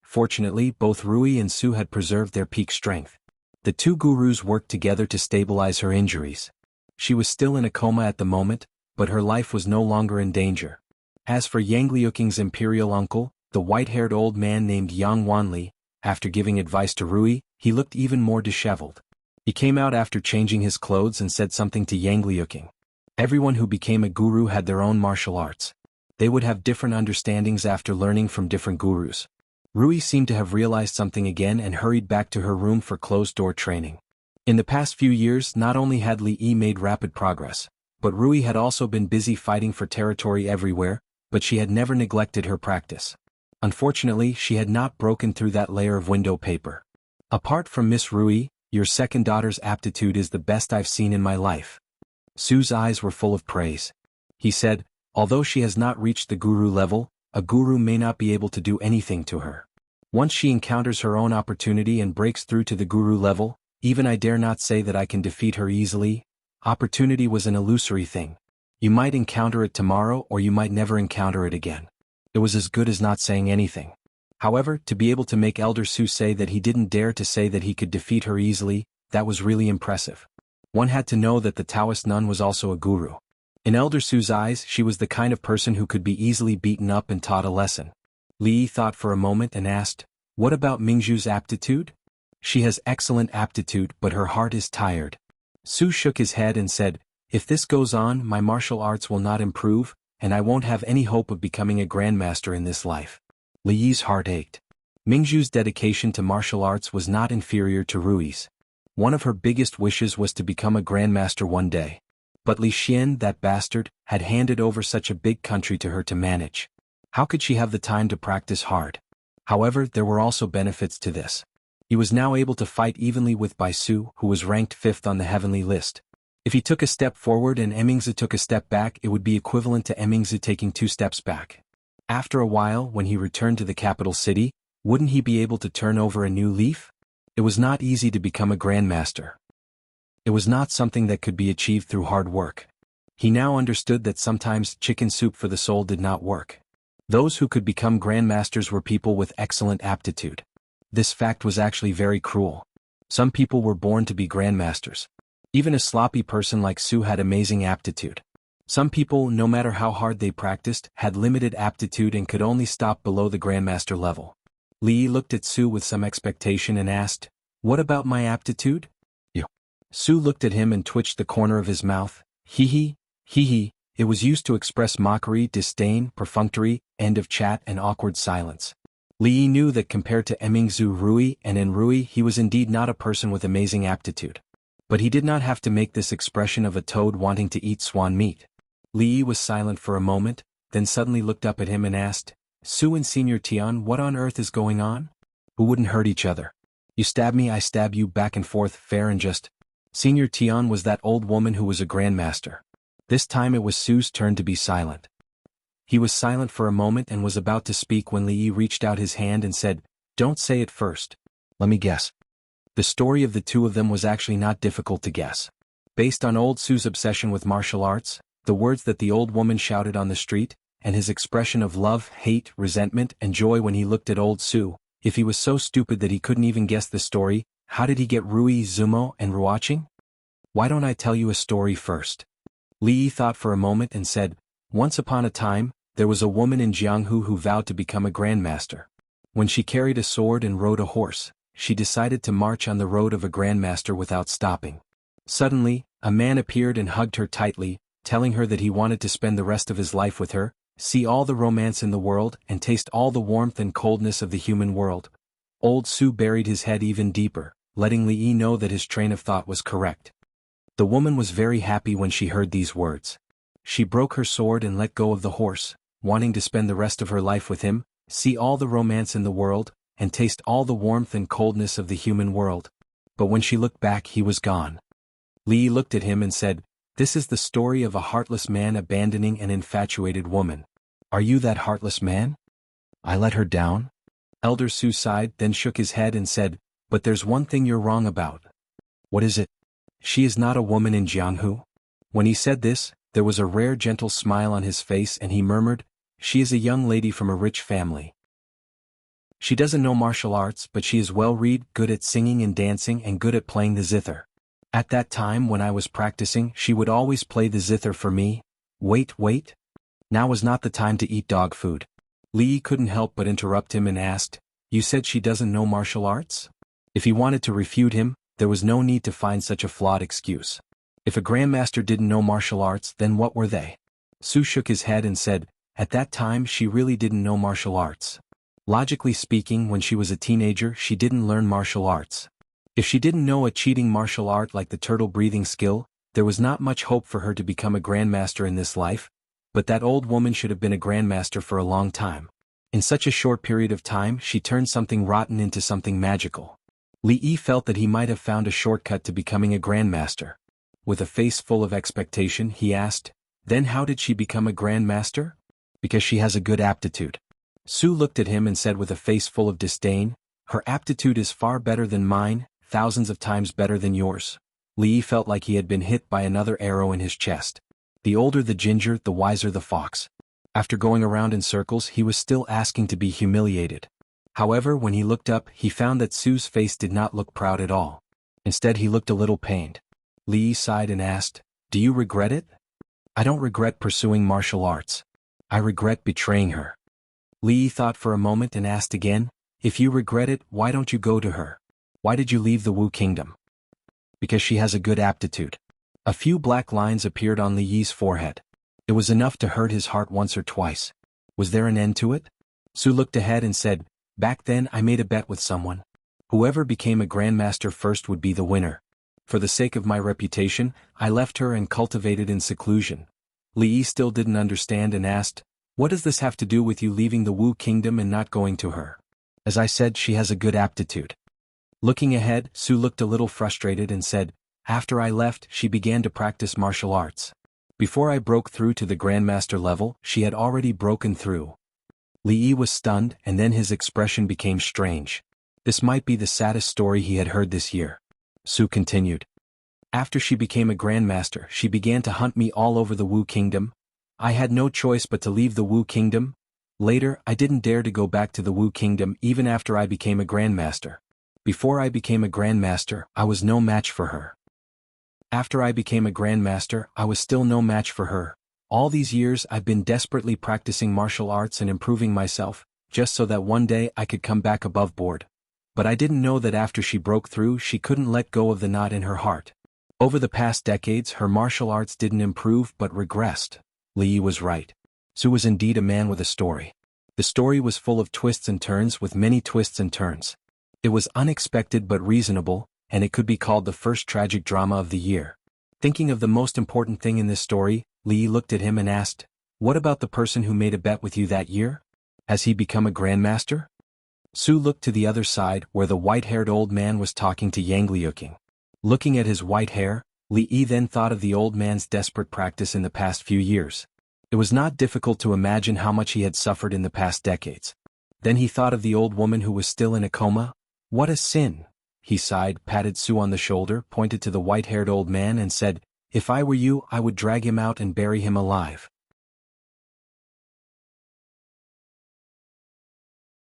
Fortunately, both Rui and Su had preserved their peak strength. The two gurus worked together to stabilize her injuries. She was still in a coma at the moment, but her life was no longer in danger. As for Yangliuking's imperial uncle, the white-haired old man named Xuanhuan, after giving advice to Rui, he looked even more disheveled. He came out after changing his clothes and said something to Yangliuking. Everyone who became a guru had their own martial arts. They would have different understandings after learning from different gurus. Rui seemed to have realized something again and hurried back to her room for closed-door training. In the past few years, not only had Li Yi made rapid progress, but Rui had also been busy fighting for territory everywhere, but she had never neglected her practice. Unfortunately, she had not broken through that layer of window paper. Apart from Miss Rui, your second daughter's aptitude is the best I've seen in my life. Su's eyes were full of praise. He said, although she has not reached the guru level, a guru may not be able to do anything to her. Once she encounters her own opportunity and breaks through to the guru level, even I dare not say that I can defeat her easily. Opportunity was an illusory thing. You might encounter it tomorrow or you might never encounter it again. It was as good as not saying anything. However, to be able to make Elder Su say that he didn't dare to say that he could defeat her easily, that was really impressive. One had to know that the Taoist nun was also a guru. In Elder Su's eyes, she was the kind of person who could be easily beaten up and taught a lesson. Li Yi thought for a moment and asked, what about Mingzhu's aptitude? She has excellent aptitude, but her heart is tired. Su shook his head and said, if this goes on, my martial arts will not improve, and I won't have any hope of becoming a grandmaster in this life. Li Yi's heart ached. Mingzhu's dedication to martial arts was not inferior to Rui's. One of her biggest wishes was to become a grandmaster one day. But Li Xian, that bastard, had handed over such a big country to her to manage. How could she have the time to practice hard? However, there were also benefits to this. He was now able to fight evenly with Bai Su, who was ranked 5th on the heavenly list. If he took a step forward and Emingzi took a step back, it would be equivalent to Emingzi taking 2 steps back. After a while, when he returned to the capital city, wouldn't he be able to turn over a new leaf? It was not easy to become a grandmaster. It was not something that could be achieved through hard work. He now understood that sometimes chicken soup for the soul did not work. Those who could become grandmasters were people with excellent aptitude. This fact was actually very cruel. Some people were born to be grandmasters. Even a sloppy person like Su had amazing aptitude. Some people, no matter how hard they practiced, had limited aptitude and could only stop below the grandmaster level. Li Yi looked at Su with some expectation and asked, what about my aptitude? Su looked at him and twitched the corner of his mouth. Hee hee. It was used to express mockery, disdain, perfunctory, end of chat and awkward silence. Li Yi knew that compared to Emingzu Rui and En Rui, he was indeed not a person with amazing aptitude. But he did not have to make this expression of a toad wanting to eat swan meat. Li Yi was silent for a moment, then suddenly looked up at him and asked, Su and Senior Tian, what on earth is going on? Who wouldn't hurt each other? You stab me, I stab you, back and forth, fair and just. Senior Tian was that old woman who was a grandmaster. This time it was Su's turn to be silent. He was silent for a moment and was about to speak when Li Yi reached out his hand and said, don't say it first. Let me guess. The story of the two of them was actually not difficult to guess. Based on old Su's obsession with martial arts, the words that the old woman shouted on the street, and his expression of love, hate, resentment, and joy when he looked at old Su, if he was so stupid that he couldn't even guess the story, how did he get Rui, Zumo, and Ruaching? Why don't I tell you a story first? Li Yi thought for a moment and said, once upon a time, there was a woman in Jianghu who vowed to become a grandmaster. When she carried a sword and rode a horse, she decided to march on the road of a grandmaster without stopping. Suddenly, a man appeared and hugged her tightly, telling her that he wanted to spend the rest of his life with her, see all the romance in the world and taste all the warmth and coldness of the human world. Old Su buried his head even deeper, letting Li Yi know that his train of thought was correct. The woman was very happy when she heard these words. She broke her sword and let go of the horse, wanting to spend the rest of her life with him, see all the romance in the world, and taste all the warmth and coldness of the human world. But when she looked back, he was gone. Li looked at him and said, "This is the story of a heartless man abandoning an infatuated woman. Are you that heartless man?" "I let her down?" Elder Su sighed, then shook his head and said, "But there's one thing you're wrong about." "What is it?" "She is not a woman in jianghu." When he said this, there was a rare gentle smile on his face and he murmured, "She is a young lady from a rich family. She doesn't know martial arts, but she is well-read, good at singing and dancing and good at playing the zither. At that time when I was practicing, she would always play the zither for me." Wait. Now was not the time to eat dog food. Li couldn't help but interrupt him and asked, "You said she doesn't know martial arts?" If he wanted to refute him, there was no need to find such a flawed excuse. If a grandmaster didn't know martial arts, then what were they? Su shook his head and said, "At that time she really didn't know martial arts. Logically speaking, when she was a teenager she didn't learn martial arts. If she didn't know a cheating martial art like the turtle breathing skill, there was not much hope for her to become a grandmaster in this life, but that old woman should have been a grandmaster for a long time. In such a short period of time she turned something rotten into something magical." Li felt that he might have found a shortcut to becoming a grandmaster. With a face full of expectation he asked, "Then how did she become a grandmaster?" "Because she has a good aptitude." Su looked at him and said with a face full of disdain, "Her aptitude is far better than mine, thousands of times better than yours." Li felt like he had been hit by another arrow in his chest. The older the ginger, the wiser the fox. After going around in circles he was still asking to be humiliated. However, when he looked up he found that Su's face did not look proud at all. Instead he looked a little pained. Li sighed and asked, "Do you regret it?" "I don't regret pursuing martial arts. I regret betraying her." Li thought for a moment and asked again, "If you regret it, why don't you go to her? Why did you leave the Wu kingdom?" "Because she has a good aptitude." A few black lines appeared on Li Yi's forehead. It was enough to hurt his heart once or twice. Was there an end to it? Su looked ahead and said, "Back then I made a bet with someone. Whoever became a grandmaster first would be the winner. For the sake of my reputation, I left her and cultivated in seclusion." Li Yi still didn't understand and asked, "What does this have to do with you leaving the Wu kingdom and not going to her?" "As I said, she has a good aptitude." Looking ahead, Su looked a little frustrated and said, "After I left, she began to practice martial arts. Before I broke through to the grandmaster level, she had already broken through." Li Yi was stunned and then his expression became strange. This might be the saddest story he had heard this year. Su continued. "After she became a grandmaster, she began to hunt me all over the Wu kingdom. I had no choice but to leave the Wu kingdom. Later, I didn't dare to go back to the Wu kingdom even after I became a grandmaster. Before I became a grandmaster, I was no match for her. After I became a grandmaster, I was still no match for her. All these years I've been desperately practicing martial arts and improving myself, just so that one day I could come back above board. But I didn't know that after she broke through she couldn't let go of the knot in her heart. Over the past decades her martial arts didn't improve but regressed." Li Yi was right. Su was indeed a man with a story. The story was full of twists and turns with many twists and turns. It was unexpected but reasonable, and it could be called the first tragic drama of the year. Thinking of the most important thing in this story, Li Yi looked at him and asked, "What about the person who made a bet with you that year? Has he become a grandmaster?" Su looked to the other side where the white-haired old man was talking to Yang Liuqing. Looking at his white hair, Li Yi then thought of the old man's desperate practice in the past few years. It was not difficult to imagine how much he had suffered in the past decades. Then he thought of the old woman who was still in a coma. What a sin! He sighed, patted Su on the shoulder, pointed to the white-haired old man and said, "If I were you, I would drag him out and bury him alive."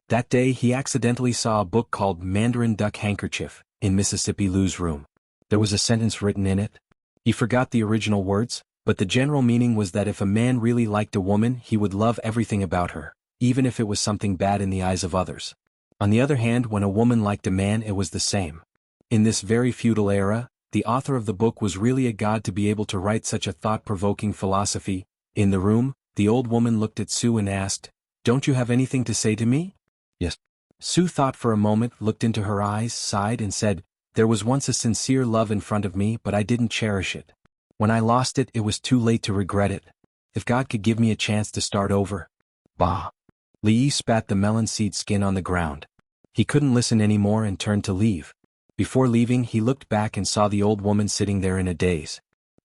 That day he accidentally saw a book called Mandarin Duck Handkerchief in Mississippi Lou's room. There was a sentence written in it. He forgot the original words, but the general meaning was that if a man really liked a woman he would love everything about her, even if it was something bad in the eyes of others. On the other hand, when a woman liked a man it was the same. In this very feudal era, the author of the book was really a god to be able to write such a thought-provoking philosophy. In the room, the old woman looked at Su and asked, "Don't you have anything to say to me?" "Yes." Su thought for a moment, looked into her eyes, sighed and said, "There was once a sincere love in front of me but I didn't cherish it. When I lost it, it was too late to regret it. If God could give me a chance to start over." "Bah! Li Yi spat the melon seed skin on the ground. He couldn't listen anymore and turned to leave. Before leaving, he looked back and saw the old woman sitting there in a daze.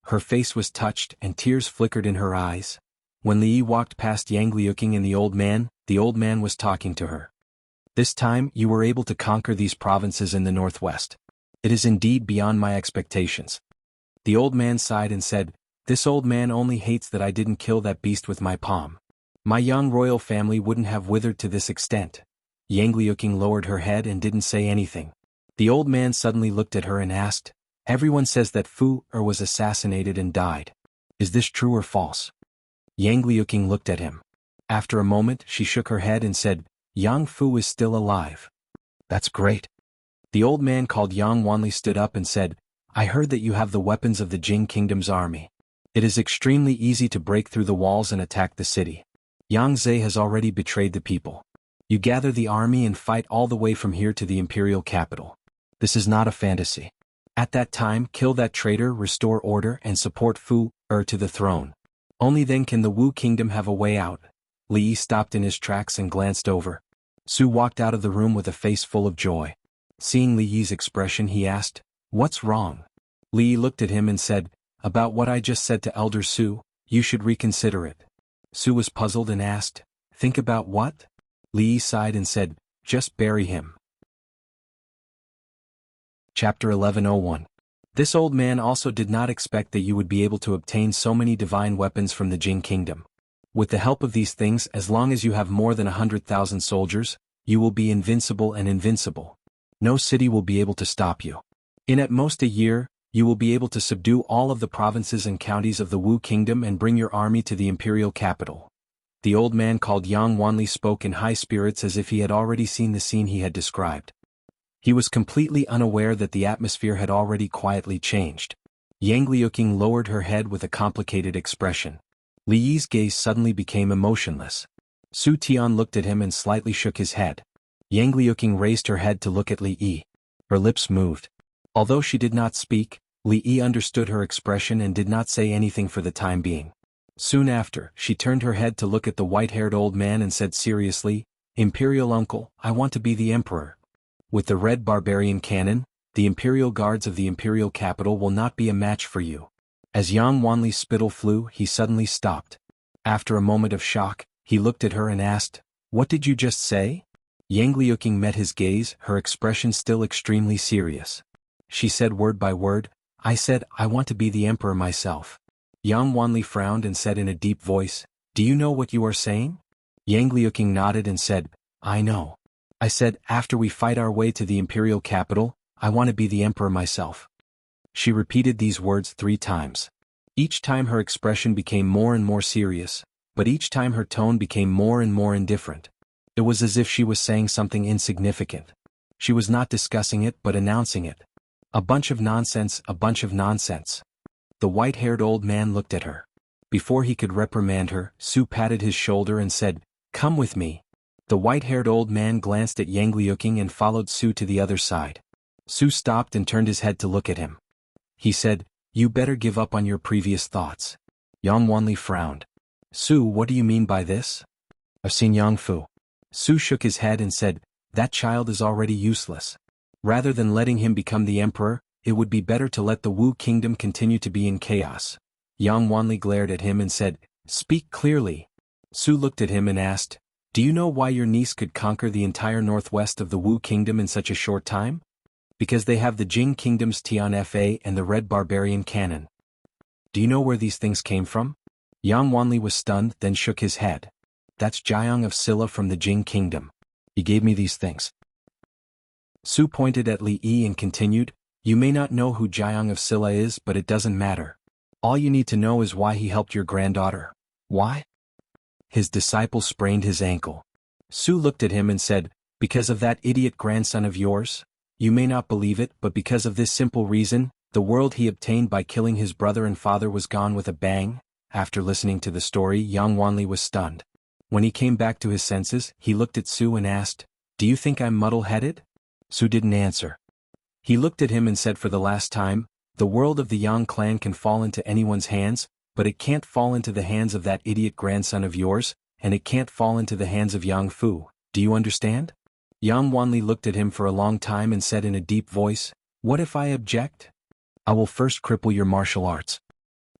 Her face was touched and tears flickered in her eyes. When Li Yi walked past Yang Liuqing and the old man was talking to her. This time, you were able to conquer these provinces in the northwest. It is indeed beyond my expectations. The old man sighed and said, this old man only hates that I didn't kill that beast with my palm. My young royal family wouldn't have withered to this extent. Yang Liuqing lowered her head and didn't say anything. The old man suddenly looked at her and asked, everyone says that Fu Er was assassinated and died. Is this true or false? Yang Liuqing looked at him. After a moment, she shook her head and said, Yang Fu is still alive. That's great. The old man called Xuanhuan stood up and said, I heard that you have the weapons of the Jing Kingdom's army. It is extremely easy to break through the walls and attack the city. Yang Zhe has already betrayed the people. You gather the army and fight all the way from here to the imperial capital. This is not a fantasy. At that time, kill that traitor, restore order, and support Fu Er to the throne. Only then can the Wu Kingdom have a way out. Li Yi stopped in his tracks and glanced over. Su walked out of the room with a face full of joy. Seeing Li Yi's expression, he asked, what's wrong? Li Yi looked at him and said, about what I just said to Elder Su, you should reconsider it. Su was puzzled and asked, think about what? Li Yi sighed and said, just bury him. Chapter 1101. This old man also did not expect that you would be able to obtain so many divine weapons from the Jing Kingdom. With the help of these things, as long as you have more than 100,000 soldiers, you will be invincible and invincible. No city will be able to stop you. In at most a year, you will be able to subdue all of the provinces and counties of the Wu Kingdom and bring your army to the imperial capital. The old man called Xuanhuan spoke in high spirits as if he had already seen the scene he had described. He was completely unaware that the atmosphere had already quietly changed. Yang Liuqing lowered her head with a complicated expression. Li Yi's gaze suddenly became emotionless. Su Tian looked at him and slightly shook his head. Yang Liuqing raised her head to look at Li Yi. Her lips moved. Although she did not speak, Li Yi understood her expression and did not say anything for the time being. Soon after, she turned her head to look at the white-haired old man and said seriously, Imperial Uncle, I want to be the emperor. With the red barbarian cannon, the imperial guards of the imperial capital will not be a match for you. As Xuanhuan's spittle flew, he suddenly stopped. After a moment of shock, he looked at her and asked, what did you just say? Yang Liuqing met his gaze, her expression still extremely serious. She said word by word, I said, I want to be the emperor myself. Xuanhuan frowned and said in a deep voice, do you know what you are saying? Yang Liuqing nodded and said, I know. I said, after we fight our way to the imperial capital, I want to be the emperor myself. She repeated these words 3 times. Each time her expression became more and more serious, but each time her tone became more and more indifferent. It was as if she was saying something insignificant. She was not discussing it but announcing it. A bunch of nonsense, a bunch of nonsense. The white-haired old man looked at her. Before he could reprimand her, Su patted his shoulder and said, come with me. The white-haired old man glanced at Yang Liuqing and followed Su to the other side. Su stopped and turned his head to look at him. He said, you better give up on your previous thoughts. Xuanhuan frowned. Su, what do you mean by this? I've seen Yang Fu. Su shook his head and said, that child is already useless. Rather than letting him become the emperor, it would be better to let the Wu Kingdom continue to be in chaos. Xuanhuan glared at him and said, speak clearly. Su looked at him and asked, do you know why your niece could conquer the entire northwest of the Wu Kingdom in such a short time? Because they have the Jing Kingdom's Tianfa and the red barbarian cannon. Do you know where these things came from? Xuanhuan was stunned, then shook his head. That's Jiang of Silla from the Jing Kingdom. He gave me these things. Su pointed at Li Yi and continued, you may not know who Jiang of Silla is, but it doesn't matter. All you need to know is why he helped your granddaughter. Why? His disciple sprained his ankle. Su looked at him and said, because of that idiot grandson of yours? You may not believe it, but because of this simple reason, the world he obtained by killing his brother and father was gone with a bang. After listening to the story, Xuanhuan was stunned. When he came back to his senses, he looked at Su and asked, do you think I'm muddle-headed? Su didn't answer. He looked at him and said for the last time, the world of the Yang clan can fall into anyone's hands, but it can't fall into the hands of that idiot grandson of yours. and it can't fall into the hands of Yang Fu, do you understand? Yang Wanli looked at him for a long time and said in a deep voice, "What if I object? I will first cripple your martial arts."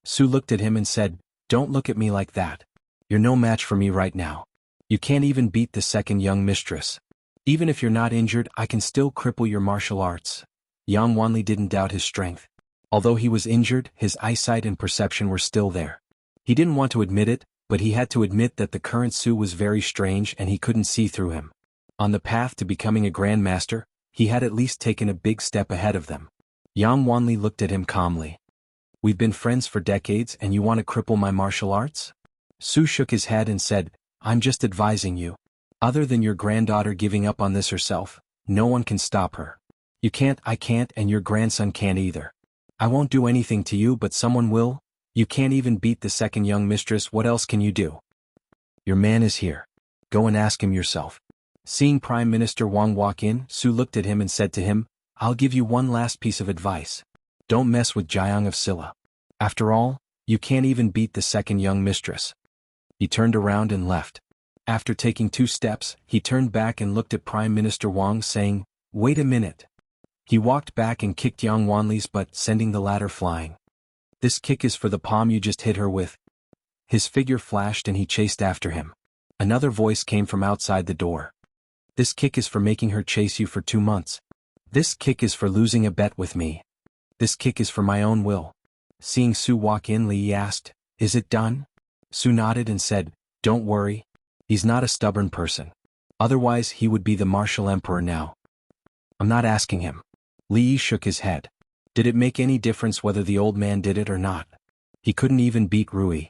Su looked at him and said, "Don't look at me like that. You're no match for me right now. You can't even beat the second young mistress. Even if you're not injured, I can still cripple your martial arts." Yang Wanli didn't doubt his strength. Although he was injured, his eyesight and perception were still there. He didn't want to admit it, but he had to admit that the current Su was very strange and he couldn't see through him. On the path to becoming a grandmaster, he had at least taken a big step ahead of them. Yang Wanli looked at him calmly. "We've been friends for decades and you want to cripple my martial arts?" Su shook his head and said, "I'm just advising you. Other than your granddaughter giving up on this herself, no one can stop her. You can't, I can't, and your grandson can't either. I won't do anything to you, but someone will. You can't even beat the second young mistress, what else can you do? Your man is here. Go and ask him yourself." Seeing Prime Minister Wang walk in, Su looked at him and said to him, "I'll give you one last piece of advice. Don't mess with Jiang of Silla. After all, you can't even beat the second young mistress." He turned around and left. After taking 2 steps, he turned back and looked at Prime Minister Wang, saying, "Wait a minute." He walked back and kicked Yang Wanli's butt, sending the latter flying. "This kick is for the palm you just hit her with." His figure flashed and he chased after him. Another voice came from outside the door. "This kick is for making her chase you for 2 months. This kick is for losing a bet with me. This kick is for my own will." Seeing Su walk in, Li asked, "Is it done?" Su nodded and said, "Don't worry. He's not a stubborn person. Otherwise he would be the martial emperor now." "I'm not asking him." Li shook his head. Did it make any difference whether the old man did it or not? He couldn't even beat Rui.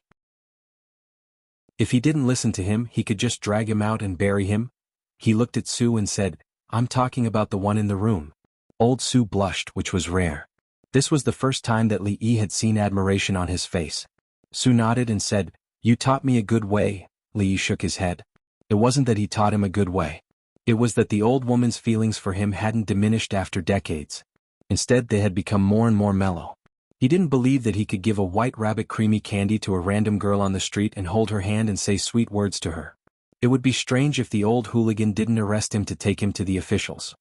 If he didn't listen to him, he could just drag him out and bury him. He looked at Su and said, "I'm talking about the one in the room." Old Su blushed, which was rare. This was the first time that Li Yi had seen admiration on his face. Su nodded and said, "You taught me a good way." Li Yi shook his head. It wasn't that he taught him a good way. It was that the old woman's feelings for him hadn't diminished after decades. Instead, they had become more and more mellow. He didn't believe that he could give a white rabbit creamy candy to a random girl on the street and hold her hand and say sweet words to her. It would be strange if the old hooligan didn't arrest him to take him to the officials.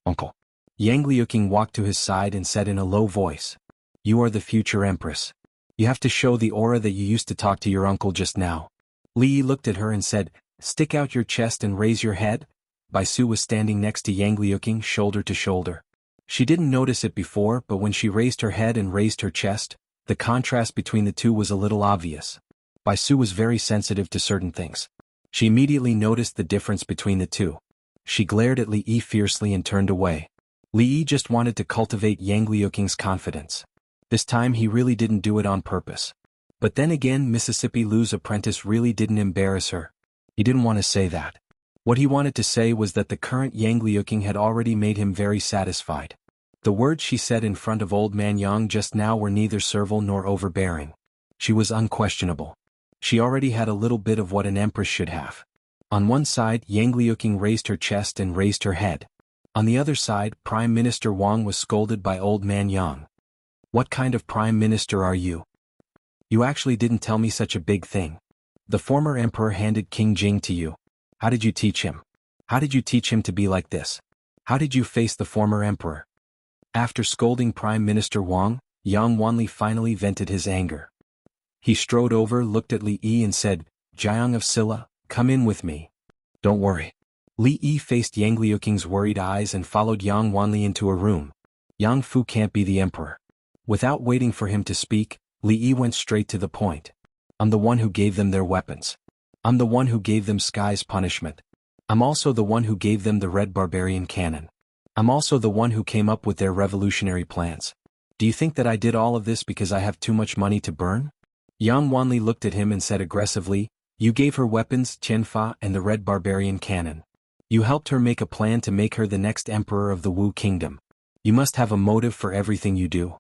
"Uncle." Yang Liuqing walked to his side and said in a low voice, "You are the future empress. You have to show the aura that you used to talk to your uncle just now." Li Yi looked at her and said, "Stick out your chest and raise your head." Bai Su was standing next to Yang Liuqing, shoulder to shoulder. She didn't notice it before, but when she raised her head and raised her chest, the contrast between the two was a little obvious. Bai Su was very sensitive to certain things. She immediately noticed the difference between the two. She glared at Li Yi fiercely and turned away. Li Yi just wanted to cultivate Yang Liuqing's confidence. This time he really didn't do it on purpose. But then again, Mississippi Lu's apprentice really didn't embarrass her. He didn't want to say that. What he wanted to say was that the current Yang Liuqing had already made him very satisfied. The words she said in front of old man Yang just now were neither servile nor overbearing. She was unquestionable. She already had a little bit of what an empress should have. On one side, Yang Liuqing raised her chest and raised her head. On the other side, Prime Minister Wang was scolded by old man Yang. "What kind of prime minister are you? You actually didn't tell me such a big thing. The former emperor handed King Jing to you. How did you teach him? How did you teach him to be like this? How did you face the former emperor?" After scolding Prime Minister Wang, Yang Wanli finally vented his anger. He strode over, looked at Li Yi and said, "Jiang of Silla, come in with me." "Don't worry." Li Yi faced Yang Liuqing's worried eyes and followed Yang Wanli into a room. "Yang Fu can't be the emperor." Without waiting for him to speak, Li Yi went straight to the point. "I'm the one who gave them their weapons. I'm the one who gave them Sky's punishment. I'm also the one who gave them the Red Barbarian Cannon. I'm also the one who came up with their revolutionary plans. Do you think that I did all of this because I have too much money to burn?" Yang Wanli looked at him and said aggressively, "You gave her weapons, Qianfa, and the Red Barbarian Cannon. You helped her make a plan to make her the next emperor of the Wu Kingdom. You must have a motive for everything you do.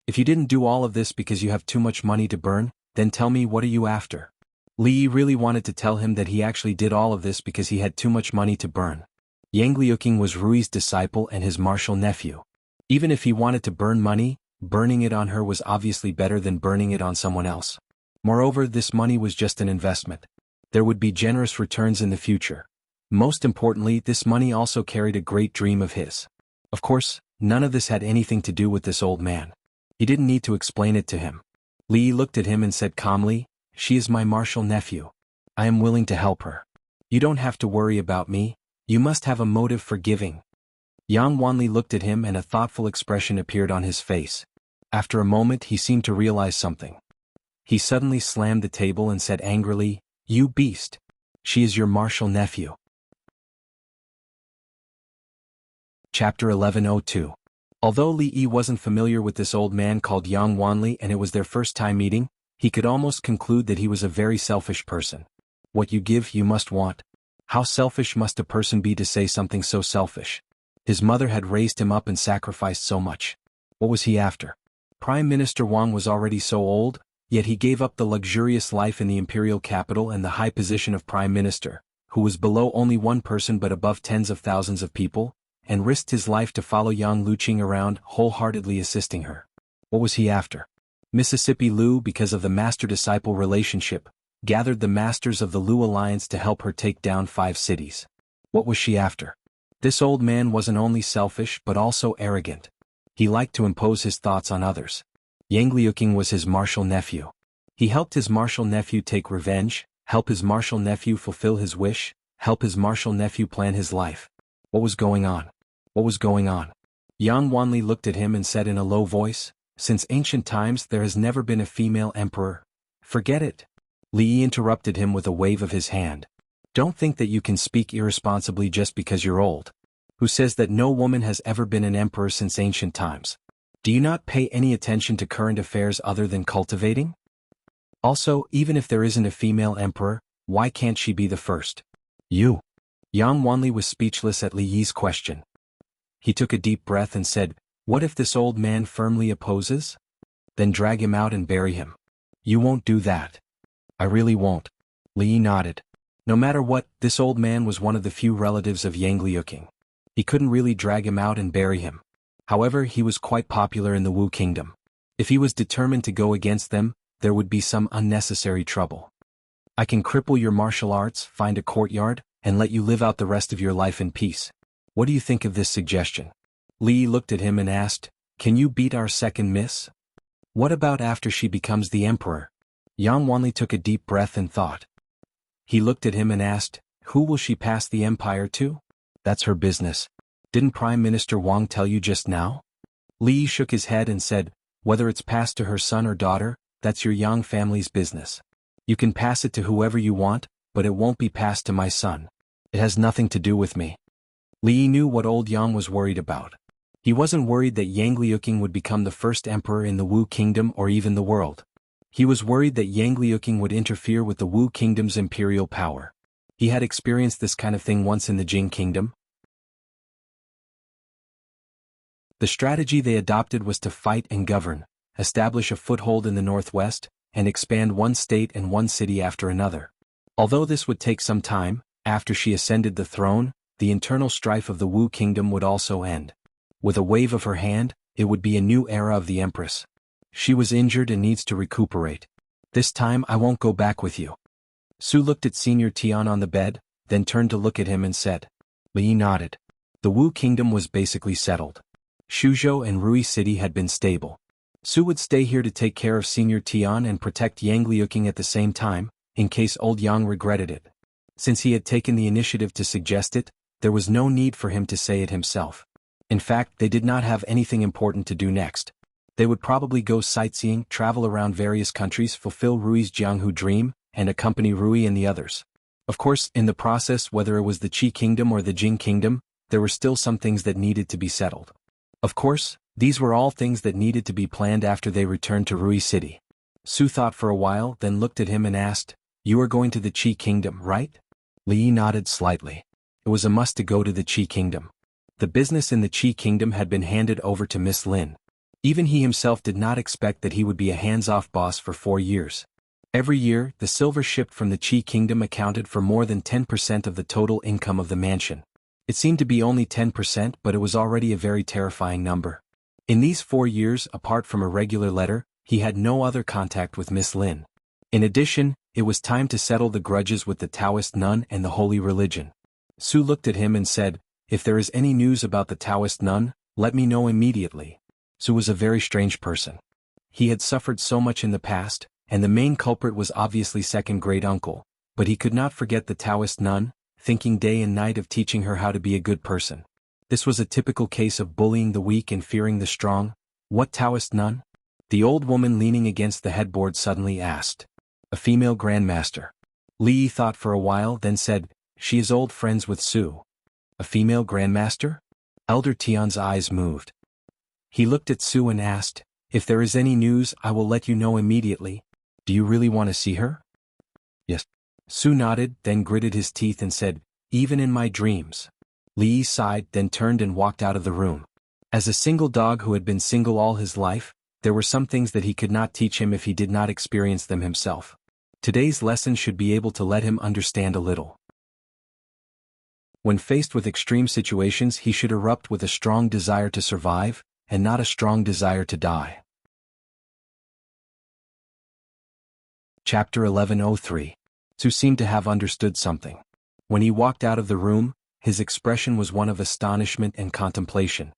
If you didn't do all of this because you have too much money to burn, then tell me, what are you after?" Li Yi really wanted to tell him that he actually did all of this because he had too much money to burn. Yang Liuqing was Rui's disciple and his martial nephew. Even if he wanted to burn money, burning it on her was obviously better than burning it on someone else. Moreover, this money was just an investment. There would be generous returns in the future. Most importantly, this money also carried a great dream of his. Of course, none of this had anything to do with this old man. He didn't need to explain it to him. Li looked at him and said calmly, "She is my martial nephew. I am willing to help her. You don't have to worry about me. You must have a motive for giving." Xuanhuan looked at him and a thoughtful expression appeared on his face. After a moment he seemed to realize something. He suddenly slammed the table and said angrily, "You beast! She is your martial nephew." Chapter 1102. Although Li Yi wasn't familiar with this old man called Xuanhuan and it was their first time meeting, he could almost conclude that he was a very selfish person. What you give, you must want. How selfish must a person be to say something so selfish? His mother had raised him up and sacrificed so much. What was he after? Prime Minister Wang was already so old, yet he gave up the luxurious life in the imperial capital and the high position of Prime Minister, who was below only one person but above tens of thousands of people, and risked his life to follow Yang Luqing around, wholeheartedly assisting her. What was he after? Mississippi Lu, because of the master-disciple relationship, gathered the masters of the Lu Alliance to help her take down 5 cities. What was she after? This old man wasn't only selfish but also arrogant. He liked to impose his thoughts on others. Yang Liuqing was his martial nephew. He helped his martial nephew take revenge, help his martial nephew fulfill his wish, help his martial nephew plan his life. What was going on? What was going on? Xuanhuan looked at him and said in a low voice, "Since ancient times there has never been a female emperor. Forget it." Li Yi interrupted him with a wave of his hand. "Don't think that you can speak irresponsibly just because you're old. Who says that no woman has ever been an emperor since ancient times? Do you not pay any attention to current affairs other than cultivating? Also, even if there isn't a female emperor, why can't she be the first? You?" Xuanhuan was speechless at Li Yi's question. He took a deep breath and said, "What if this old man firmly opposes? Then drag him out and bury him." "You won't do that." "I really won't." Li Yi nodded. No matter what, this old man was one of the few relatives of Yang Liuqing. He couldn't really drag him out and bury him. However, he was quite popular in the Wu Kingdom. If he was determined to go against them, there would be some unnecessary trouble. "I can cripple your martial arts, find a courtyard, and let you live out the rest of your life in peace. What do you think of this suggestion?" Li looked at him and asked, "Can you beat our second miss? What about after she becomes the emperor?" Xuanhuan took a deep breath and thought. He looked at him and asked, "Who will she pass the empire to?" "That's her business. Didn't Prime Minister Wang tell you just now?" Li shook his head and said, "Whether it's passed to her son or daughter, that's your Yang family's business. You can pass it to whoever you want, but it won't be passed to my son. It has nothing to do with me." Li knew what old Yang was worried about. He wasn't worried that Yang Liuqing would become the first emperor in the Wu Kingdom or even the world. He was worried that Yang Liuqing would interfere with the Wu Kingdom's imperial power. He had experienced this kind of thing once in the Jing Kingdom. The strategy they adopted was to fight and govern, establish a foothold in the northwest, and expand one state and one city after another. Although this would take some time, after she ascended the throne, the internal strife of the Wu Kingdom would also end. With a wave of her hand, it would be a new era of the Empress. She was injured and needs to recuperate. "This time I won't go back with you." Su looked at Senior Tian on the bed, then turned to look at him and said. Li nodded. The Wu Kingdom was basically settled. Shuzhou and Rui City had been stable. Su would stay here to take care of Senior Tian and protect Yang Liuqing at the same time, in case old Yang regretted it. Since he had taken the initiative to suggest it, there was no need for him to say it himself. In fact, they did not have anything important to do next. They would probably go sightseeing, travel around various countries, fulfill Rui's jianghu dream, and accompany Rui and the others. Of course, in the process, whether it was the Qi Kingdom or the Jing Kingdom, there were still some things that needed to be settled. Of course, these were all things that needed to be planned after they returned to Rui City. Su thought for a while, then looked at him and asked, "You are going to the Qi Kingdom, right?" Li nodded slightly. It was a must to go to the Qi Kingdom. The business in the Qi Kingdom had been handed over to Miss Lin. Even he himself did not expect that he would be a hands-off boss for 4 years. Every year, the silver shipped from the Qi Kingdom accounted for more than 10% of the total income of the mansion. It seemed to be only 10%, but it was already a very terrifying number. In these 4 years, apart from a regular letter, he had no other contact with Miss Lin. In addition, it was time to settle the grudges with the Taoist nun and the holy religion. Su looked at him and said, "If there is any news about the Taoist nun, let me know immediately." Su was a very strange person. He had suffered so much in the past, and the main culprit was obviously second great uncle, but he could not forget the Taoist nun, thinking day and night of teaching her how to be a good person. This was a typical case of bullying the weak and fearing the strong. What Taoist nun? The old woman leaning against the headboard suddenly asked. A female grandmaster. Li thought for a while, then said, "She is old friends with Su." A female grandmaster? Elder Tian's eyes moved. He looked at Su and asked, "If there is any news, I will let you know immediately. Do you really want to see her?" "Yes." Su nodded, then gritted his teeth and said, "Even in my dreams." Li sighed, then turned and walked out of the room. As a single dog who had been single all his life, there were some things that he could not teach him if he did not experience them himself. Today's lesson should be able to let him understand a little. When faced with extreme situations, he should erupt with a strong desire to survive, and not a strong desire to die. Chapter 1103. Su seemed to have understood something. When he walked out of the room, his expression was one of astonishment and contemplation.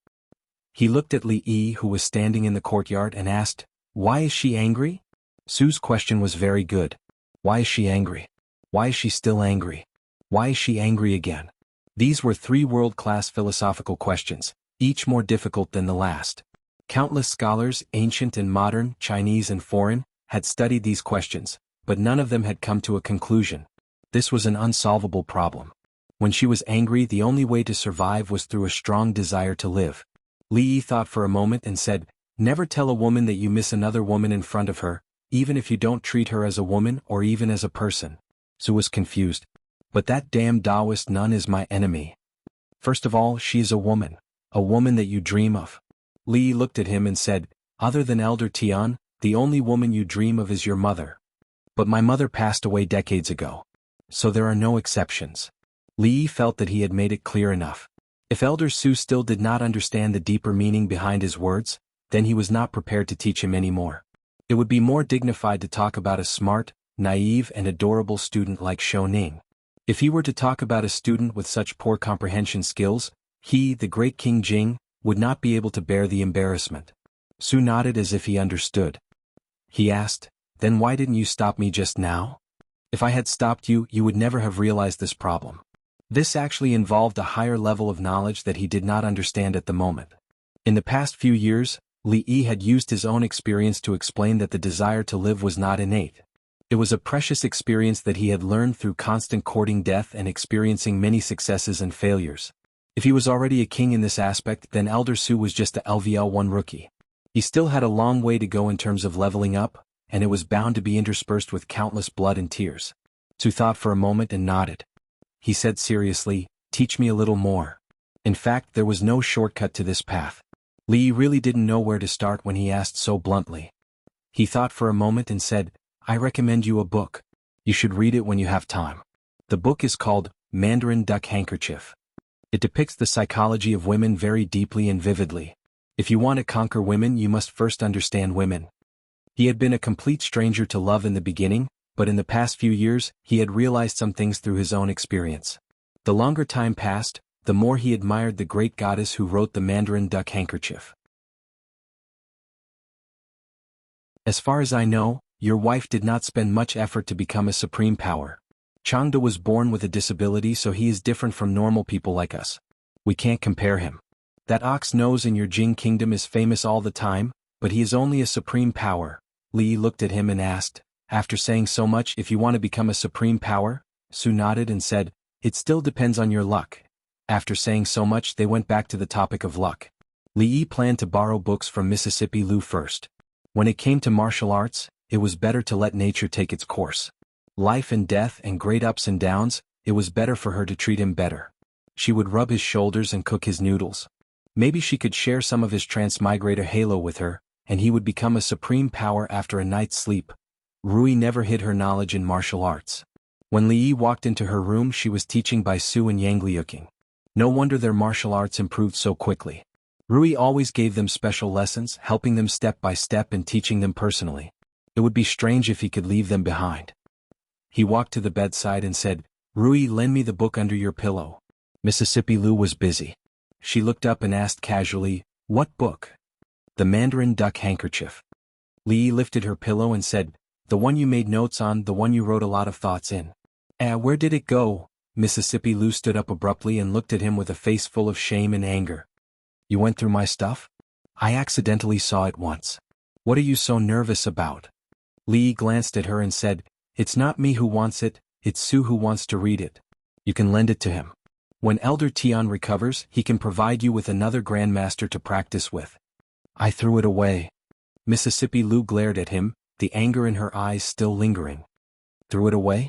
He looked at Li Yi, who was standing in the courtyard, and asked, "Why is she angry?" Su's question was very good. Why is she angry? Why is she still angry? Why is she angry again? These were three world-class philosophical questions, each more difficult than the last. Countless scholars, ancient and modern, Chinese and foreign, had studied these questions, but none of them had come to a conclusion. This was an unsolvable problem. When she was angry, the only way to survive was through a strong desire to live. Li Yi thought for a moment and said, "Never tell a woman that you miss another woman in front of her, even if you don't treat her as a woman or even as a person." Su was confused. "But that damn Taoist nun is my enemy." "First of all, she is a woman that you dream of." Li Yi looked at him and said, "Other than Elder Tian, the only woman you dream of is your mother." "But my mother passed away decades ago. So there are no exceptions." Li Yi felt that he had made it clear enough. If Elder Su still did not understand the deeper meaning behind his words, then he was not prepared to teach him anymore. It would be more dignified to talk about a smart, naive and adorable student like Shouning. If he were to talk about a student with such poor comprehension skills, he, the great King Jing, would not be able to bear the embarrassment. Su nodded as if he understood. He asked, "Then why didn't you stop me just now? If I had stopped you, you would never have realized this problem." This actually involved a higher level of knowledge that he did not understand at the moment. In the past few years, Li Yi had used his own experience to explain that the desire to live was not innate. It was a precious experience that he had learned through constant courting death and experiencing many successes and failures. If he was already a king in this aspect, then Elder Su was just a LVL1 rookie. He still had a long way to go in terms of leveling up, and it was bound to be interspersed with countless blood and tears. Su thought for a moment and nodded. He said seriously, "Teach me a little more." In fact, there was no shortcut to this path. Li really didn't know where to start when he asked so bluntly. He thought for a moment and said, "I recommend you a book. You should read it when you have time. The book is called Mandarin Duck Handkerchief. It depicts the psychology of women very deeply and vividly. If you want to conquer women, you must first understand women." He had been a complete stranger to love in the beginning, but in the past few years, he had realized some things through his own experience. The longer time passed, the more he admired the great goddess who wrote the Mandarin Duck Handkerchief. "As far as I know, your wife did not spend much effort to become a supreme power. Changde was born with a disability, so he is different from normal people like us. We can't compare him. That ox nose in your Jing kingdom is famous all the time, but he is only a supreme power." Li looked at him and asked, "After saying so much, if you want to become a supreme power?" Su nodded and said, "It still depends on your luck." After saying so much, they went back to the topic of luck. Li Yi planned to borrow books from Mississippi Lu first. When it came to martial arts, it was better to let nature take its course. Life and death and great ups and downs, it was better for her to treat him better. She would rub his shoulders and cook his noodles. Maybe she could share some of his transmigrator halo with her, and he would become a supreme power after a night's sleep. Rui never hid her knowledge in martial arts. When Li Yi walked into her room, she was teaching by Su and Yangliuking. No wonder their martial arts improved so quickly. Rui always gave them special lessons, helping them step by step and teaching them personally. It would be strange if he could leave them behind. He walked to the bedside and said, "Rui, lend me the book under your pillow." Mississippi Lu was busy. She looked up and asked casually, "What book?" "The Mandarin Duck Handkerchief." Li lifted her pillow and said, "The one you made notes on, the one you wrote a lot of thoughts in." Where did it go?" Mississippi Lu stood up abruptly and looked at him with a face full of shame and anger. "You went through my stuff? I accidentally saw it once. What are you so nervous about?" Li glanced at her and said, "It's not me who wants it, it's Su who wants to read it. You can lend it to him. When Elder Tian recovers, he can provide you with another grandmaster to practice with." "I threw it away." Mississippi Lu glared at him, the anger in her eyes still lingering. "Threw it away?"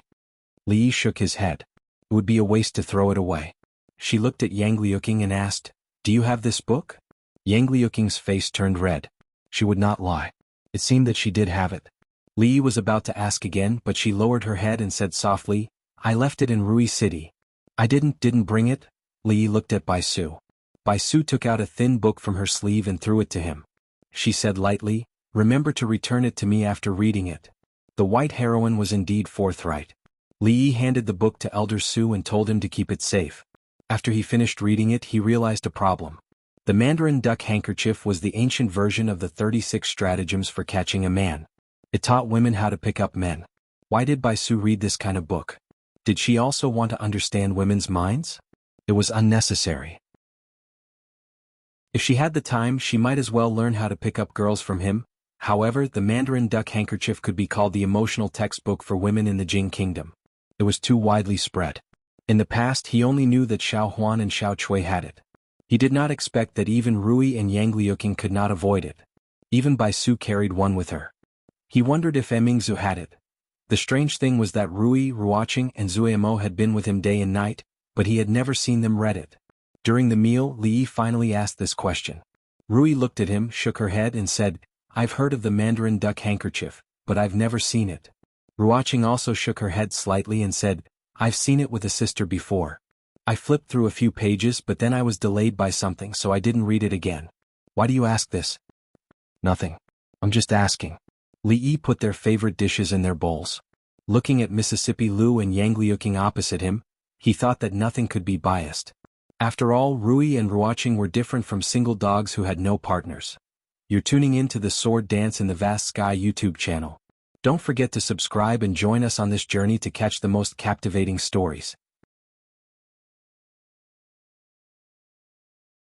Li shook his head. "It would be a waste to throw it away." She looked at Yang Liuqing and asked, "Do you have this book?" Yang Liuqing's face turned red. She would not lie. It seemed that she did have it. Li was about to ask again, but she lowered her head and said softly, "I left it in Rui City." "I didn't bring it?" Li looked at Bai Su. Bai Su took out a thin book from her sleeve and threw it to him. She said lightly, "Remember to return it to me after reading it." The white heroine was indeed forthright. Li handed the book to Elder Su and told him to keep it safe. After he finished reading it, he realized a problem. The Mandarin Duck Handkerchief was the ancient version of the 36 stratagems for catching a man. It taught women how to pick up men. Why did Bai Su read this kind of book? Did she also want to understand women's minds? It was unnecessary. If she had the time, she might as well learn how to pick up girls from him. However, the Mandarin Duck Handkerchief could be called the emotional textbook for women in the Jing Kingdom. It was too widely spread. In the past, he only knew that Xuanhuan and Xiaochui had it. He did not expect that even Rui and Yang Liuqing could not avoid it. Even Bai Su carried one with her. He wondered if Mingzu had it. The strange thing was that Rui, Ruoqing, and Zuemo had been with him day and night, but he had never seen them read it. During the meal, Li finally asked this question. Rui looked at him, shook her head and said, "I've heard of the Mandarin Duck Handkerchief, but I've never seen it." Ruoqing also shook her head slightly and said, "I've seen it with a sister before. I flipped through a few pages but then I was delayed by something so I didn't read it again." "Why do you ask this?" "Nothing. I'm just asking." Li put their favorite dishes in their bowls. Looking at Mississippi Lu and Yang Liuqing opposite him, he thought that nothing could be biased. After all, Rui and Ruoqing were different from single dogs who had no partners. You're tuning in to the Sword Dance in the Vast Sky YouTube channel. Don't forget to subscribe and join us on this journey to catch the most captivating stories.